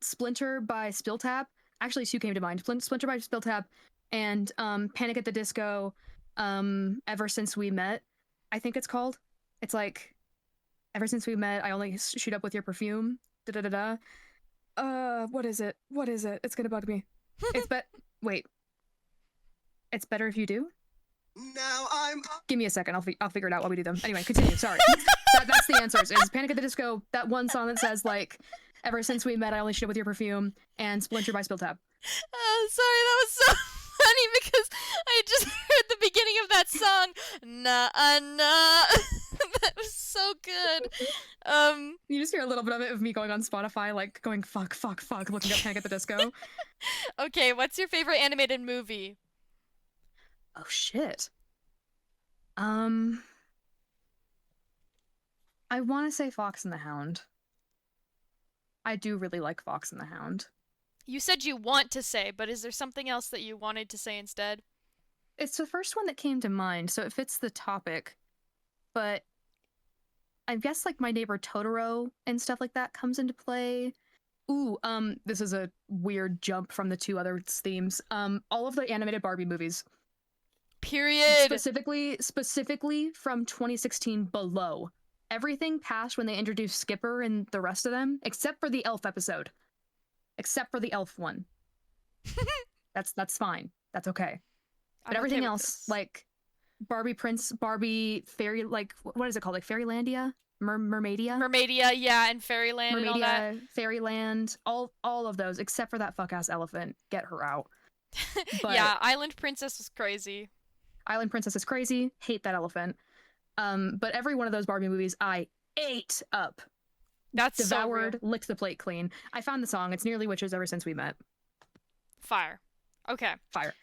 Splinter by Spill Tab. Actually, two came to mind. Splinter by Spill Tab, and Panic at the Disco. Ever since we met, I think it's called. It's like ever since we met, I only shoot up with your perfume. Da da da da. What is it? What is it? It's gonna bug me. It's bet. Wait. It's better if you do. Now I'm. Give me a second. I'll figure it out while we do them. Anyway, continue. Sorry. That's the answers. Is Panic at the Disco, that one song that says like, "Ever since we met, I only shit with your perfume," and "Splinter" by Spill Tab. Sorry, that was so funny because I just heard the beginning of that song. Nah, nah. That was so good. Um, You just hear a little bit of it of me going on Spotify, like going fuck, fuck, fuck, looking up Panic at the Disco. okay, what's your favorite animated movie? Oh shit. Um, I want to say Fox and the Hound. I do really like Fox and the Hound. You said you want to say, but is there something else that you wanted to say instead? It's the first one that came to mind, so it fits the topic. But I guess like My Neighbor Totoro and stuff like that comes into play. Ooh, this is a weird jump from the two other themes. All of the animated Barbie movies, Period. specifically from 2016 below. Everything past when they introduced Skipper and the rest of them, except for the Elf episode, except for the Elf one. That's fine. That's okay. But I'm okay everything with else, this. like Barbie fairy, like what is it called? Like Fairylandia, Mermaidia, Mermaidia, yeah, and Fairyland and all that. Mermaidia, Fairyland, all of those except for that fuck ass elephant. Get her out. But Yeah, Island Princess was crazy. Island Princess is crazy. Hate that elephant. But every one of those Barbie movies, I ate up, That's so real. devoured, licked the plate clean. I found the song. It's Nearly Witches Ever Since We Met. Fire. Okay. Fire.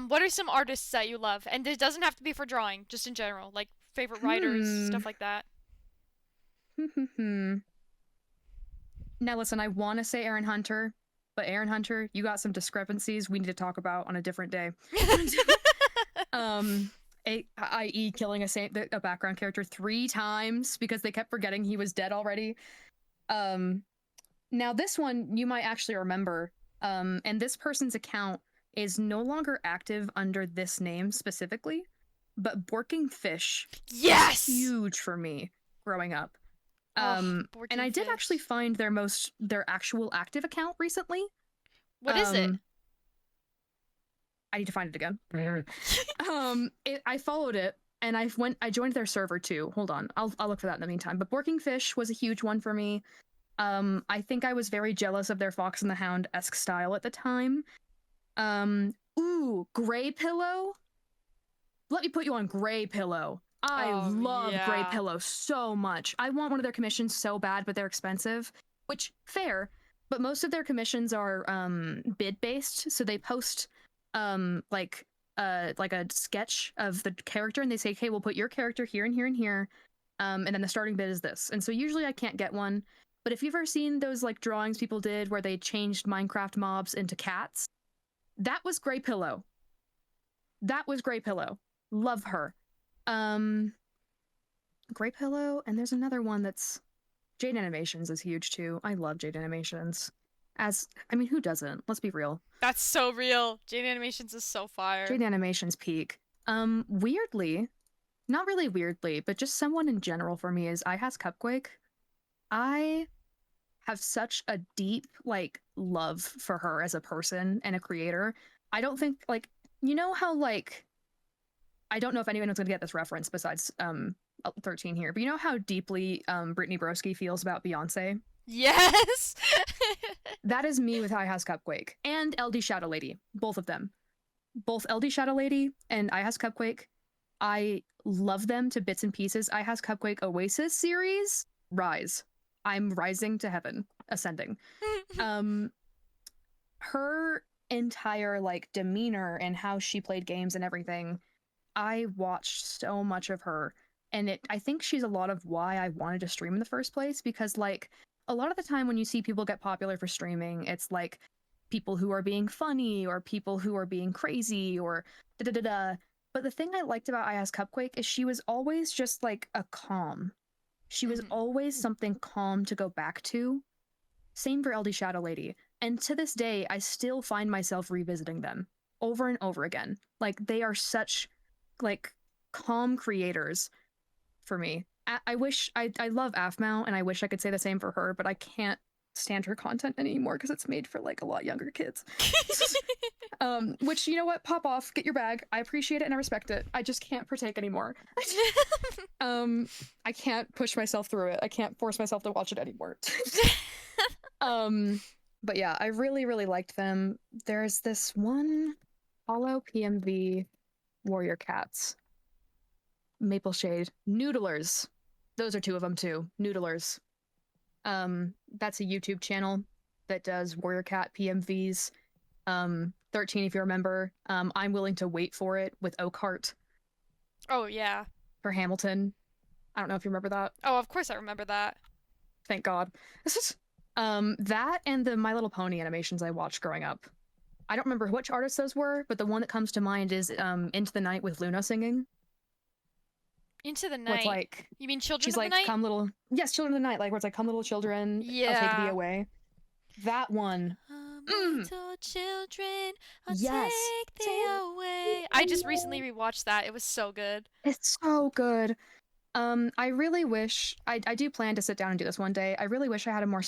What are some artists that you love? And it doesn't have to be for drawing, just in general, like favorite writers, Hmm. stuff like that. Now listen, I want to say Aaron Hunter, but Aaron Hunter, you got some discrepancies we need to talk about on a different day. um, i.e., killing a background character 3 times because they kept forgetting he was dead already. Now this one you might actually remember. And this person's account is no longer active under this name specifically, but Borking Fish Yes! was huge for me growing up. Oh, And I did actually find their actual active account recently. What is it? I need to find it again. I followed it and I joined their server too. Hold on. I'll look for that in the meantime. But Borking Fish was a huge one for me. I think I was very jealous of their Fox and the Hound-esque style at the time. Grey Pillow? Let me put you on Grey Pillow. I love Grey Pillow so much. I want one of their commissions so bad, but they're expensive. Which, fair, but most of their commissions are bid-based, so they post like a sketch of the character, and they say, okay, we'll put your character here and here and here, and then the starting bid is this. And so usually I can't get one, but if you've ever seen those like drawings people did where they changed Minecraft mobs into cats, that was Grey Pillow. That was Grey Pillow. Love her. Grey Pillow, and there's another one that's Jade Animations is huge too. I love Jade Animations. Who doesn't? Let's be real. That's so real. Jade Animations is so fire. Jade Animations peak. Weirdly, not really weirdly, but just someone in general for me is iHas Cupquake. I have such a deep like love for her as a person and a creator. I don't think like how like I don't know if anyone's gonna get this reference besides 13 here, but you know how deeply Brittany Broski feels about Beyonce? Yes. That is me with iHas Cupquake and LD Shadow Lady, both of them. Both LD Shadow Lady and iHas Cupquake. I love them to bits and pieces. iHas Cupquake Oasis series, rise. I'm rising to heaven, ascending. Her entire like demeanor and how she played games and everything, I watched so much of her, and I think she's a lot of why I wanted to stream in the first place, because like a lot of the time when you see people get popular for streaming, it's like people who are being funny or people who are being crazy or da da da da. But the thing I liked about iHas Cupquake is she was always just like a calm. She was always something calm to go back to. Same for LD Shadow Lady. And to this day, I still find myself revisiting them over and over again. Like, they are such, like, calm creators for me. I love Afmao, and I wish I could say the same for her, but I can't stand her content anymore because it's made for, like, a lot younger kids. Which, you know what? Pop off, get your bag. I appreciate it and I respect it. I just can't partake anymore. I can't push myself through it. I can't force myself to watch it anymore. But yeah, I really, really liked them. There's this one Hollow PMV Warrior Cats. Maple Shade. Noodlers. Those are two of them too. Noodlers. That's a YouTube channel that does Warrior Cat PMVs. 13, if you remember. I'm Willing to Wait for It with Oakhart. Oh, yeah. For Hamilton. I don't know if you remember that. Oh, of course I remember that. Thank God. That and the My Little Pony animations I watched growing up. I don't remember which artists those were, but the one that comes to mind is Into the Night with Luna singing. Into the Night? Where it's like, you mean Children she's of like, the Night? Come little... Yes, Children of the Night, like where it's like, come little children, yeah. I'll take thee away. That one. Little children, I'll take thee away. I just recently rewatched that. It was so good. It's so good. I really wish... I do plan to sit down and do this one day. I really wish I had a more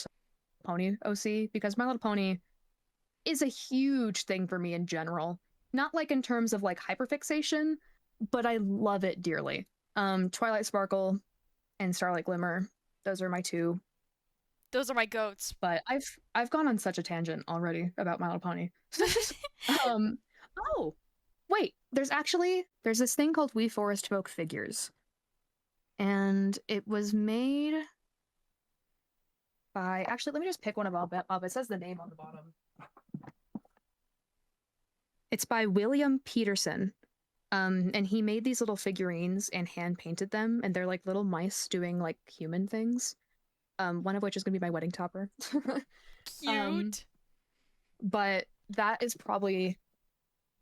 Pony OC, because My Little Pony is a huge thing for me in general. Not like in terms of like hyperfixation, but I love it dearly. Twilight Sparkle and Starlight Glimmer, those are my two. Those are my goats. But I've gone on such a tangent already about My Little Pony. um, oh, wait, there's this thing called We Forest Folk Figures, and it was made by actually let me just pick one of up. It says the name on the bottom. It's by William Peterson. And he made these little figurines and hand painted them, and they're like little mice doing like human things. One of which is gonna be my wedding topper. um, Cute. but that is probably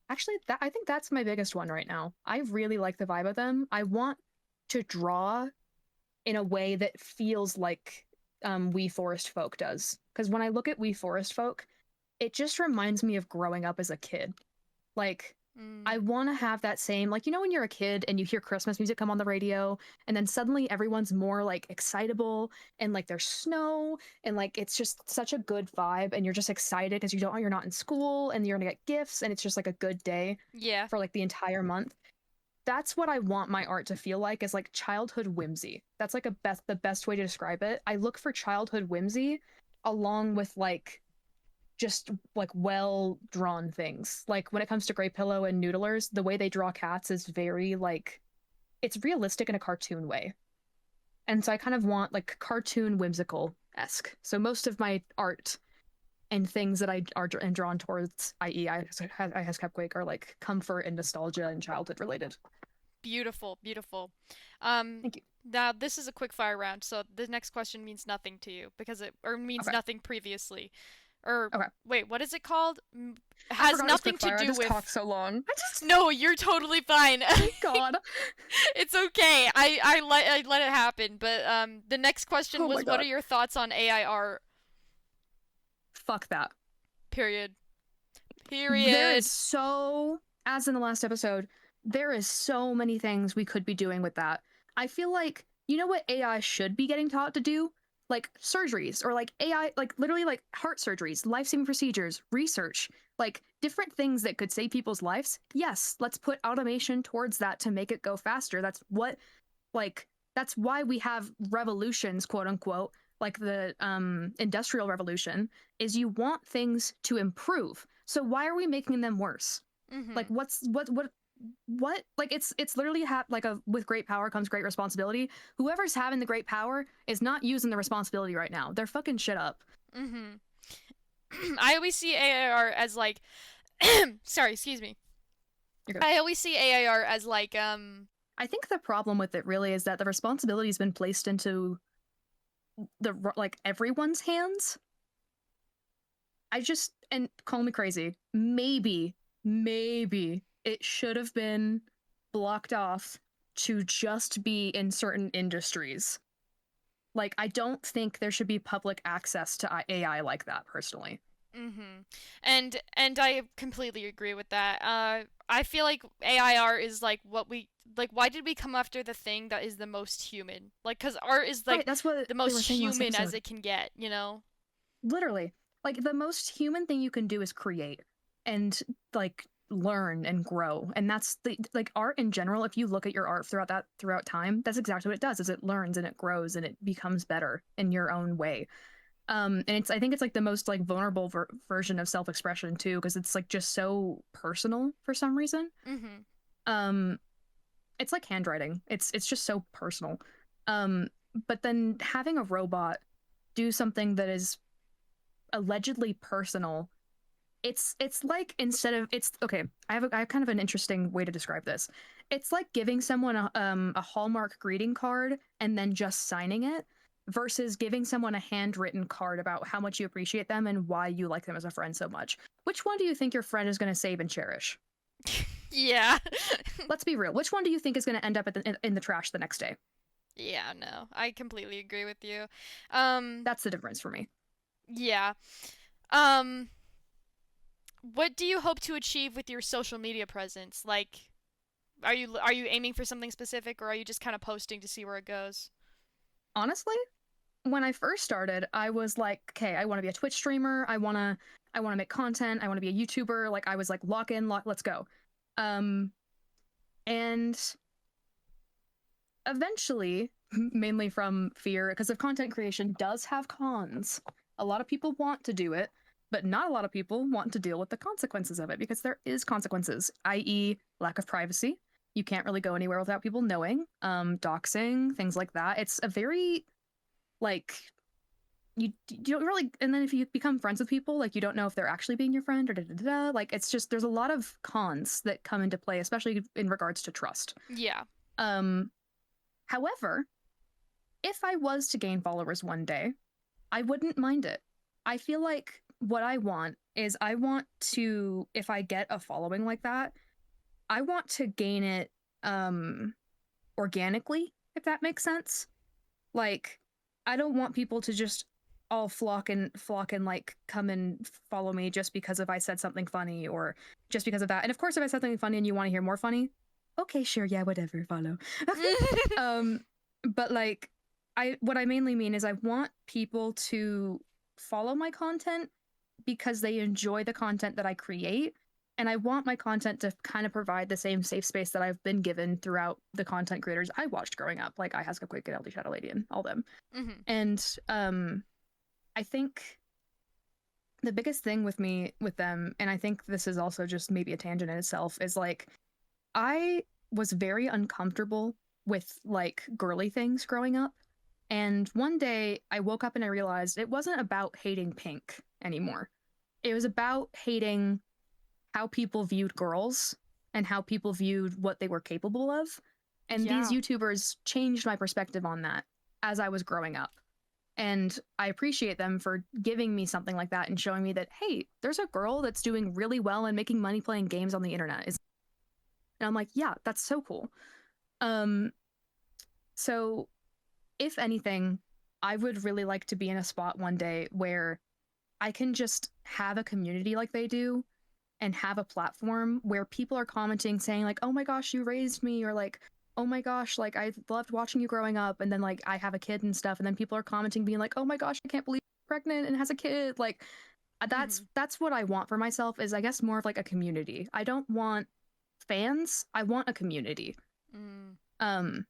actually that I think that's my biggest one right now. I really like the vibe of them. I want to draw in a way that feels like We Forest Folk does. Because when I look at We Forest Folk, it just reminds me of growing up as a kid. Like, I Mm. want to have that same, like, you know, when you're a kid and you hear Christmas music come on the radio, and then suddenly everyone's more like excitable and like there's snow and like it's just such a good vibe and you're just excited because you're not in school and you're gonna get gifts and it's just like a good day Yeah. for like the entire month. That's what I want my art to feel like is like childhood whimsy. That's like the best way to describe it. I look for childhood whimsy along with like just like well drawn things. Like when it comes to Grey Pillow and Noodlers, the way they draw cats is very like it's realistic in a cartoon way. And so I kind of want like cartoon whimsical esque. So most of my art and things that I are and drawn towards, i.e., I has Cupquake, are like comfort and nostalgia and childhood related. Beautiful, beautiful. Um, Thank you. Now this is a quick fire round, so the next question means nothing to you because it or means Okay. nothing previously. Or Okay. wait, what is it called? I Has forgot it was nothing to quickfire. I do just talked with. so long. I just No, you're totally fine. thank God. It's okay. I let it happen. But the next question Oh my was, what are God. your thoughts on AI art? Fuck that. Period. There is Period. so, as in the last episode, there is so many things we could be doing with that. I feel like, you know what AI should be getting taught to do? Like surgeries or like AI, like literally like heart surgeries, life saving procedures, research, like different things that could save people's lives. Yes, let's put automation towards that to make it go faster. Like, that's why we have revolutions, quote unquote, like the industrial revolution, is you want things to improve. So why are we making them worse? Like Mhm. what like it's literally like a with great power comes great responsibility. Whoever's having the great power is not using the responsibility right now. They're fucking shit up. Mhm. I always see AIR as like sorry, excuse me. You're good. I always see AIR as like I think the problem with it really is that the responsibility's been placed into the like everyone's hands. I just, and call me crazy, maybe it should have been blocked off to just be in certain industries. Like, I don't think there should be public access to AI like that, personally. mhm. And I completely agree with that. I feel like AIR is like what we like why did we come after the thing that is the most human? Like cuz art is Right, like that's what the they most were saying last human as episode. it can get, you know? Literally. Like, the most human thing you can do is create and, like, learn and grow. And that's the, like, art in general, if you look at your art throughout time, that's exactly what it does, is it learns and it grows and it becomes better in your own way. And it's I think it's like the most like vulnerable version of self-expression too, because it's like just so personal for some reason. Mhm. Um, it's like handwriting. It's just so personal. Um, but then having a robot do something that is allegedly personal, it's like instead of it's okay. I have kind of an interesting way to describe this. It's like giving someone a Hallmark greeting card and then just signing it versus giving someone a handwritten card about how much you appreciate them and why you like them as a friend so much. Which one do you think your friend is going to save and cherish? Yeah. Let's be real. Which one do you think is going to end up in the trash the next day? Yeah, no. I completely agree with you. Um That's the difference for me. yeah. Um what do you hope to achieve with your social media presence? Like are you aiming for something specific or are you just kind of posting to see where it goes? Honestly, when I first started, I was like, okay, I want to be a Twitch streamer. I want to make content. I want to be a YouTuber. Like I was like, lock in, let's go. Um, And eventually, mainly from fear, because if content creation does have cons, a lot of people want to do it, but not a lot of people want to deal with the consequences of it because there is consequences, i.e., lack of privacy. You can't really go anywhere without people knowing. Doxing, things like that. It's a very like you don't really, and then if you become friends with people, like you don't know if they're actually being your friend or da da da. Like it's just there's a lot of cons that come into play, especially in regards to trust. Yeah. Um, However, if I was to gain followers one day, I wouldn't mind it. I feel like what I want is I want to, if I get a following like that, I want to gain it organically, if that makes sense. Like, I don't want people to just all flock and like come and follow me just because if I said something funny or just because of that. And of course, if I said something funny and you want to hear more funny, okay, sure, yeah, whatever, follow. um, but like, what I mainly mean is I want people to follow my content because they enjoy the content that I create. And I want my content to kind of provide the same safe space that I've been given throughout the content creators I watched growing up, like I Haska Quick and LD Shadow Lady and all them. Mhm. And I think the biggest thing with me with them, and I think this is also just maybe a tangent in itself, is like I was very uncomfortable with like girly things growing up. And one day I woke up and I realized it wasn't about hating pink anymore. It was about hating how people viewed girls and how people viewed what they were capable of. And these Yeah. YouTubers changed my perspective on that as I was growing up. And I appreciate them for giving me something like that and showing me that, hey, there's a girl that's doing really well and making money playing games on the internet. And I'm like, yeah, that's so cool. Um, so if anything, I would really like to be in a spot one day where I can just have a community like they do and have a platform where people are commenting saying like, "Oh my gosh, you raised me," or like, "Oh my gosh, like I loved watching you growing up," and then like I have a kid and stuff, and then people are commenting being like, "Oh my gosh, I can't believe you're pregnant and has a kid." Like Mhm. that's what I want for myself is I guess more of like a community. I don't want fans. I want a community. Mm. Um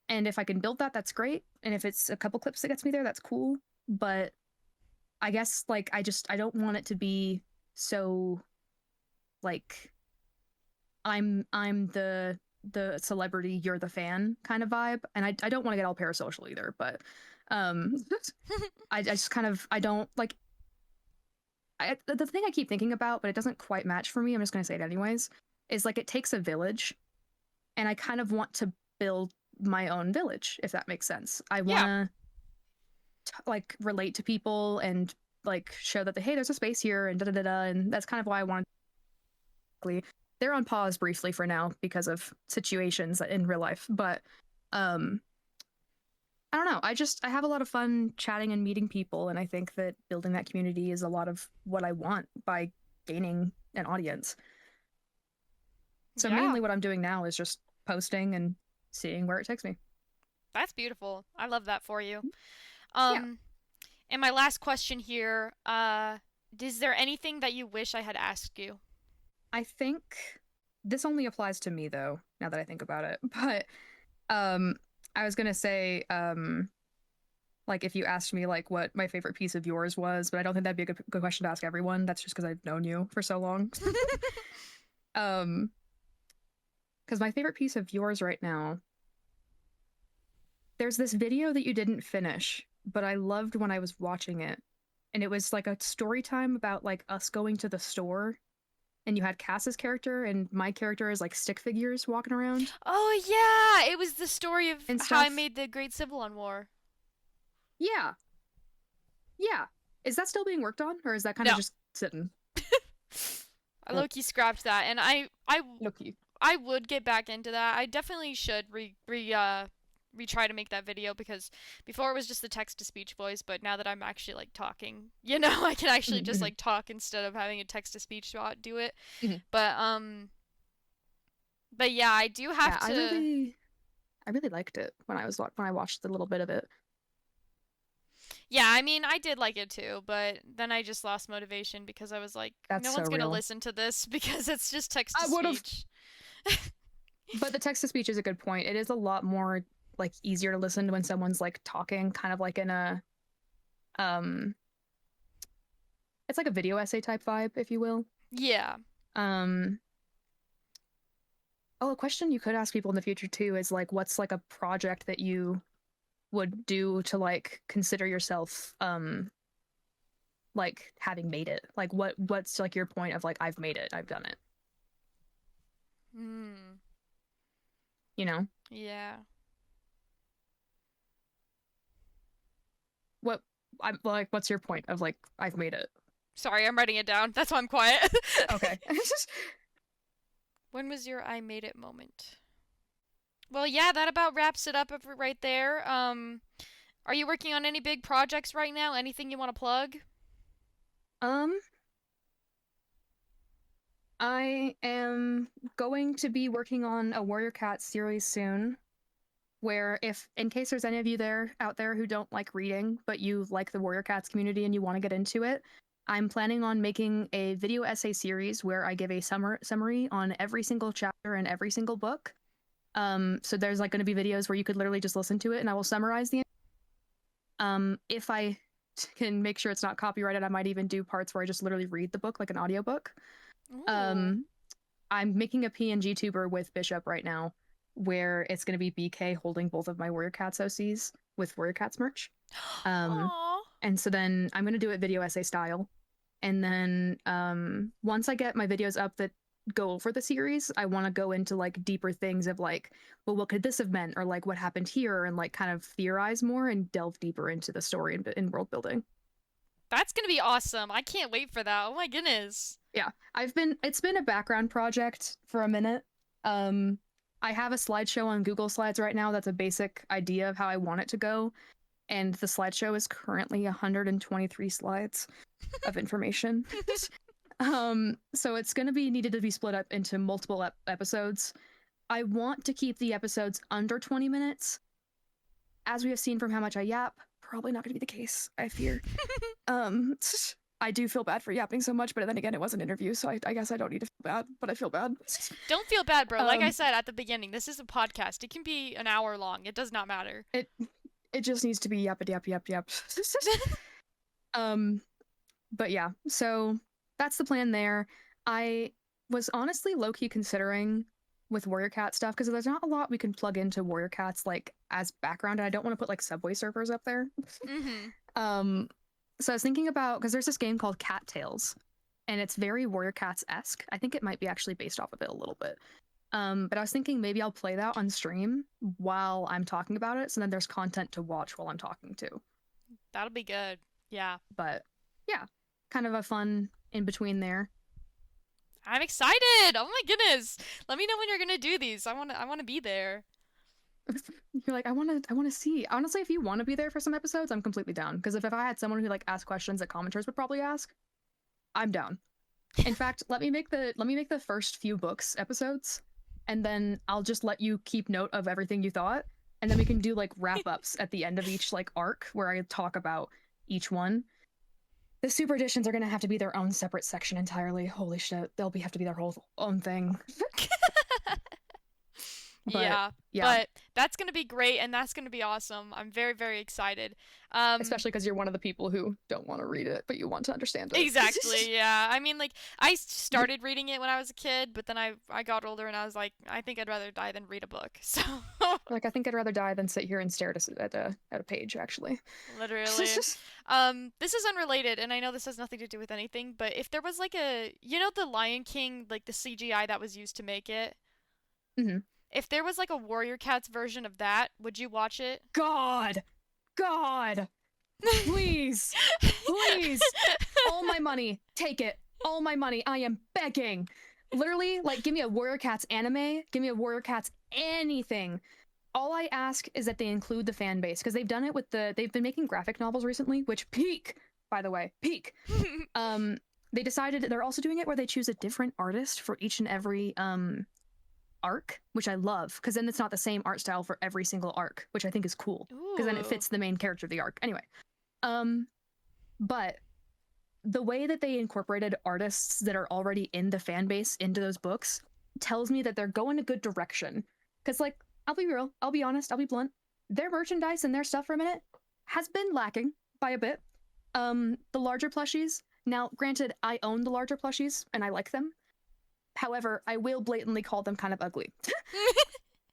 and if I can build that, that's great. And if it's a couple clips that gets me there, that's cool. But I guess like I don't want it to be so like I'm the celebrity, you're the fan kind of vibe. And I don't want to get all parasocial either, but um I just kind of I don't like the thing I keep thinking about, but it doesn't quite match for me. I'm just gonna say it anyways. Is like it takes a village, and I kind of want to build my own village, if that makes sense. I want Yeah. to like relate to people and like show that hey, there's a space here and da da da da, and that's kind of why I want to. They're on pause briefly for now because of situations in real life, but um, I don't know. I have a lot of fun chatting and meeting people, and I think that building that community is a lot of what I want by gaining an audience. So Yeah. mainly what I'm doing now is just posting and seeing where it takes me. That's beautiful. I love that for you. Yeah, Um, and my last question here, is there anything that you wish I had asked you? I think this only applies to me though, now that I think about it. But um I was gonna say, like if you asked me like what my favorite piece of yours was, but I don't think that'd be a good question to ask everyone. That's just because I've known you for so long. um, because my favorite piece of yours right now, there's this video that you didn't finish, but I loved when I was watching it. And it was like a story time about like us going to the store and you had Cass's character and my character is like stick figures walking around Oh yeah, it was the story of and how I stuff. made the Great Civilon War. Yeah, yeah. Is that still being worked on or is that kind of No, just sitting? I low-key scrapped that, and Lucky. I would get back into that. I definitely should retry to make that video because before it was just the text to speech voice, but now that I'm actually like talking, I can actually just Mhm, like talk instead of having a text to speech bot do it. mhm. But yeah, I do have Yeah, to. I really liked it when when I watched a little bit of it. Yeah, I mean, I did like it too, but then I just lost motivation because I was like, That's no so one's gonna real. listen to this because it's just text to I would have. speech. But the text to speech is a good point. It is a lot more like easier to listen to when someone's like talking, kind of like in a um, it's like a video essay type vibe, if you will. Yeah. Um, oh, a question you could ask people in the future too is like, what's like a project that you would do to like consider yourself like having made it? Like what's like your point of like I've made it, I've done it, Hmm. you know? Yeah. What I'm like what's your point of like I've made it? Sorry, I'm writing it down. That's why I'm quiet. Okay. When was your I made it moment? Well, yeah, that about wraps it up right there. Are you working on any big projects right now? Anything you want to plug? um I am going to be working on a Warrior Cat series soon where if in case there's any of you there out there who don't like reading but you like the Warrior Cats community and you want to get into it, I'm planning on making a video essay series where I give a summary on every single chapter and every single book. So there's like going to be videos where you could literally just listen to it and I will summarize the if I can make sure it's not copyrighted, I might even do parts where I just literally read the book like an audiobook. Ooh. Um I'm making a PNG tuber with Bishop right now, where it's going to be BK holding both of my Warrior Cats OCs with Warrior Cats merch. Um, Aww. and so then I'm going to do it video essay style. And then once I get my videos up that go over the series, I want to go into like deeper things of like, well, what could this have meant? Or like what happened here? And like kind of theorize more and delve deeper into the story and world building. That's gonna be awesome. I can't wait for that. Oh my goodness. Yeah, it's been a background project for a minute. Um, I have a slideshow on Google Slides right now that's a basic idea of how I want it to go, and the slideshow is currently 123 slides of information. So it's going to be needed to be split up into multiple episodes. I want to keep the episodes under 20 minutes. As we have seen from how much I yap, probably not going to be the case, I fear. Um, I do feel bad for yapping so much, but then again, it was an interview, so I guess I don't need to feel bad, but I feel bad. Don't feel bad, bro. Like I um, said at the beginning, this is a podcast. It can be an hour long. It does not matter. it it just needs to be yap yap yap yap. um, but yeah, so that's the plan there. I was honestly low key considering with Warrior Cat stuff because there's not a lot we can plug into Warrior Cats like as background, and I don't want to put like Subway servers up there. Mm-hmm. um, so I was thinking about because there's this game called Cat Tales, and it's very Warrior Cats esque. I think it might be actually based off of it a little bit. But I was thinking maybe I'll play that on stream while I'm talking about it, so then there's content to watch while I'm talking too. That'll be good. Yeah. But yeah, kind of a fun in between there. I'm excited. Oh my goodness. Let me know when you're gonna do these. I wanna be there. You're like, I want to see. Honestly, if you want to be there for some episodes, I'm completely down. Because if I had someone who like asked questions that commenters would probably ask, I'm down. In fact, let me make the first few books episodes, and then I'll just let you keep note of everything you thought, and then we can do like wrap ups at the end of each like arc where I talk about each one. The super editions are gonna have to be their own separate section entirely. Holy shit, they'll have to be their whole own thing. But Yeah, yeah, but that's gonna be great and that's gonna be awesome. I'm very, very excited. Um, especially because you're one of the people who don't want to read it, but you want to understand it. exactly, yeah. I mean, like, I started reading it when I was a kid, but then I got older and I was like, I think I'd rather die than read a book. So, Like, I think I'd rather die than sit here and stare at a page, actually. literally. This is unrelated, and I know this has nothing to do with anything, but if there was like the Lion King, like the CGI that was used to make it, hmm if there was like a Warrior Cats version of that, would you watch it? God! God! Please! Please! All my money! Take it! All my money! I am begging! Literally, like, give me a Warrior Cats anime, give me a Warrior Cats anything. All I ask is that they include the fan base, because they've done it with they've been making graphic novels recently, which peak, by the way, peak. They decided they're also doing it where they choose a different artist for each and every arc, which I love, because then it's not the same art style for every single arc, which I think is cool, because then it Ooh. fits the main character of the arc. Anyway, um, but the way that they incorporated artists that are already in the fan base into those books tells me that they're going a good direction. Because, like, I'll be real, I'll be honest, I'll be blunt. Their merchandise and their stuff for a minute has been lacking by a bit. The larger plushies. Now, granted, I own the larger plushies and I like them. However, I will blatantly call them kind of ugly.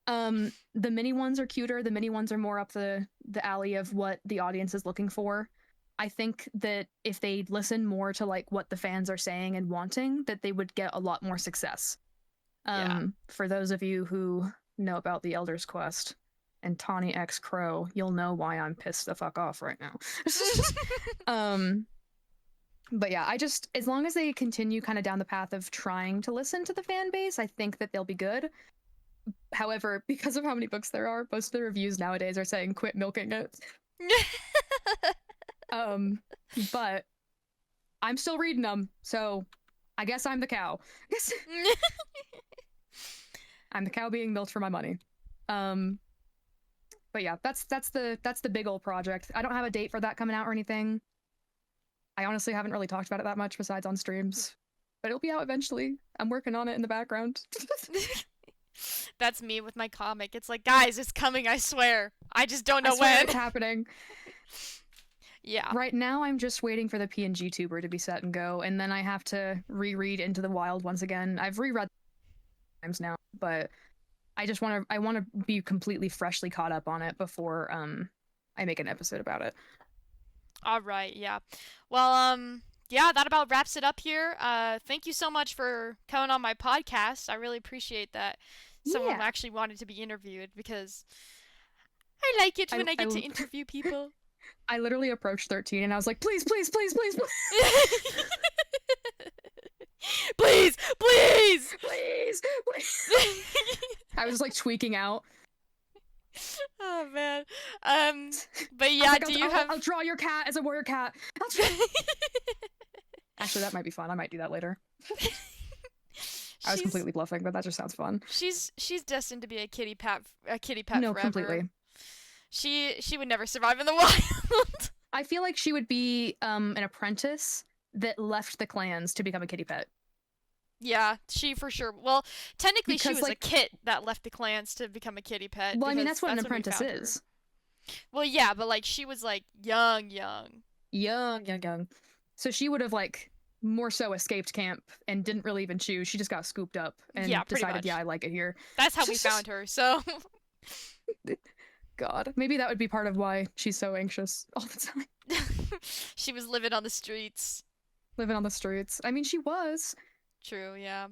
The mini ones are cuter. The mini ones are more up the alley of what the audience is looking for. I think that if they listen more to like what the fans are saying and wanting, that they would get a lot more success. Yeah. For those of you who know about the Elder's Quest and Tawny X Crow, you'll know why I'm pissed the fuck off right now. um, but yeah, I just, as long as they continue kind of down the path of trying to listen to the fan base, I think that they'll be good. However, because of how many books there are, most of the reviews nowadays are saying quit milking it. Um, but I'm still reading them, so I guess I'm the cow. I'm the cow being milked for my money. But yeah, that's the big old project. I don't have a date for that coming out or anything. I honestly haven't really talked about it that much besides on streams, but it'll be out eventually. I'm working on it in the background. That's me with my comic. It's like, guys, it's coming, I swear. I just don't know I swear when. it's happening. Yeah. Right now, I'm just waiting for the PNG tuber to be set and go, and then I have to reread Into the Wild once again. I've reread times now, but I want to be completely freshly caught up on it before I make an episode about it. All right, yeah. Well, yeah, that about wraps it up here. Thank you so much for coming on my podcast. I really appreciate that someone Yeah. actually wanted to be interviewed because I like it when I get to interview people. I literally approached 13 and I was like, please, please, please, please, please. Please, please, please, please. I was like tweaking out. Oh man. But yeah, like, do you have? I'll draw your cat as a warrior cat. Actually, that might be fun. I might do that later. I was completely bluffing, but that just sounds fun. She's destined to be a kitty pet no, forever. Completely. She would never survive in the wild. I feel like she would be an apprentice that left the clans to become a kitty pet. Yeah, she for sure. Well, technically because, she was a kit that left the clans to become a kitty pet. Well, I mean, that's what an apprentice is. Well, yeah, but like she was like young. So she would have like more so escaped camp and didn't really even choose. She just got scooped up and decided, yeah, I like it here. That's how we found her. So God, maybe that would be part of why she's so anxious all the time. She was living on the streets. I mean, she was. True, yeah.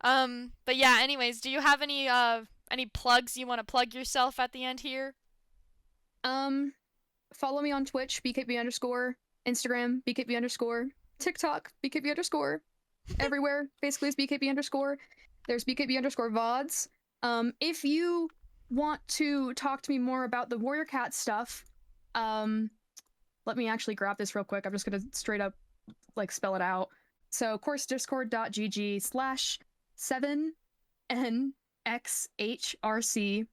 But yeah, anyways, do you have any plugs you want to plug yourself at the end here? Follow me on Twitch, bkb_, Instagram, bkb_, TikTok, bkb_, everywhere, basically is bkb_. There's bkb_VODs. If you want to talk to me more about the Warrior Cat stuff, let me actually grab this real quick. I'm just gonna straight up, like, spell it out. So, coursediscord.gg/7nxhrcycv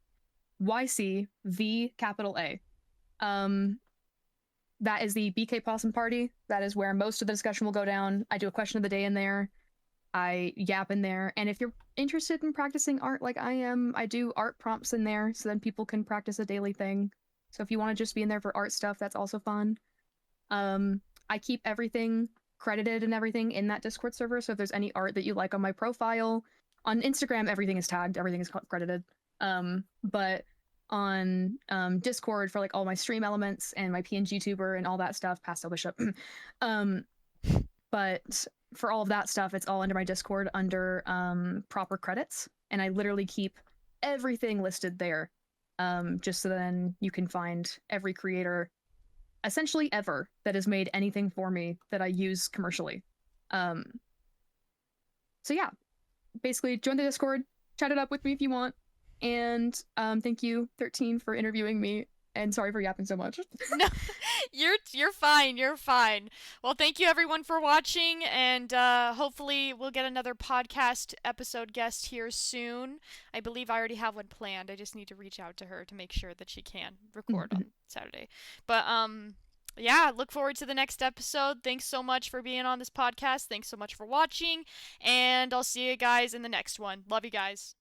that is the BK Possum Party. That is where most of the discussion will go down. I do a question of the day in there. I yap in there. And if you're interested in practicing art like I am, I do art prompts in there so then people can practice a daily thing. So if you want to just be in there for art stuff, that's also fun. I keep everything credited and everything in that Discord server. So if there's any art that you like on my profile, on Instagram, everything is tagged, everything is credited. But on Discord for like all my stream elements and my PNG tuber and all that stuff, Pastel Bishop. But for all of that stuff, it's all under my Discord under proper credits, and I literally keep everything listed there, just so then you can find every creator essentially ever that has made anything for me that I use commercially. So yeah, basically join the Discord, chat it up with me if you want. And thank you, 13, for interviewing me. And sorry for yapping so much. No, you're fine. You're fine. Well, thank you everyone for watching, and hopefully we'll get another podcast episode guest here soon. I believe I already have one planned. I just need to reach out to her to make sure that she can record on Saturday. But Yeah, look forward to the next episode. Thanks so much for being on this podcast. Thanks so much for watching. And I'll see you guys in the next one. Love you guys.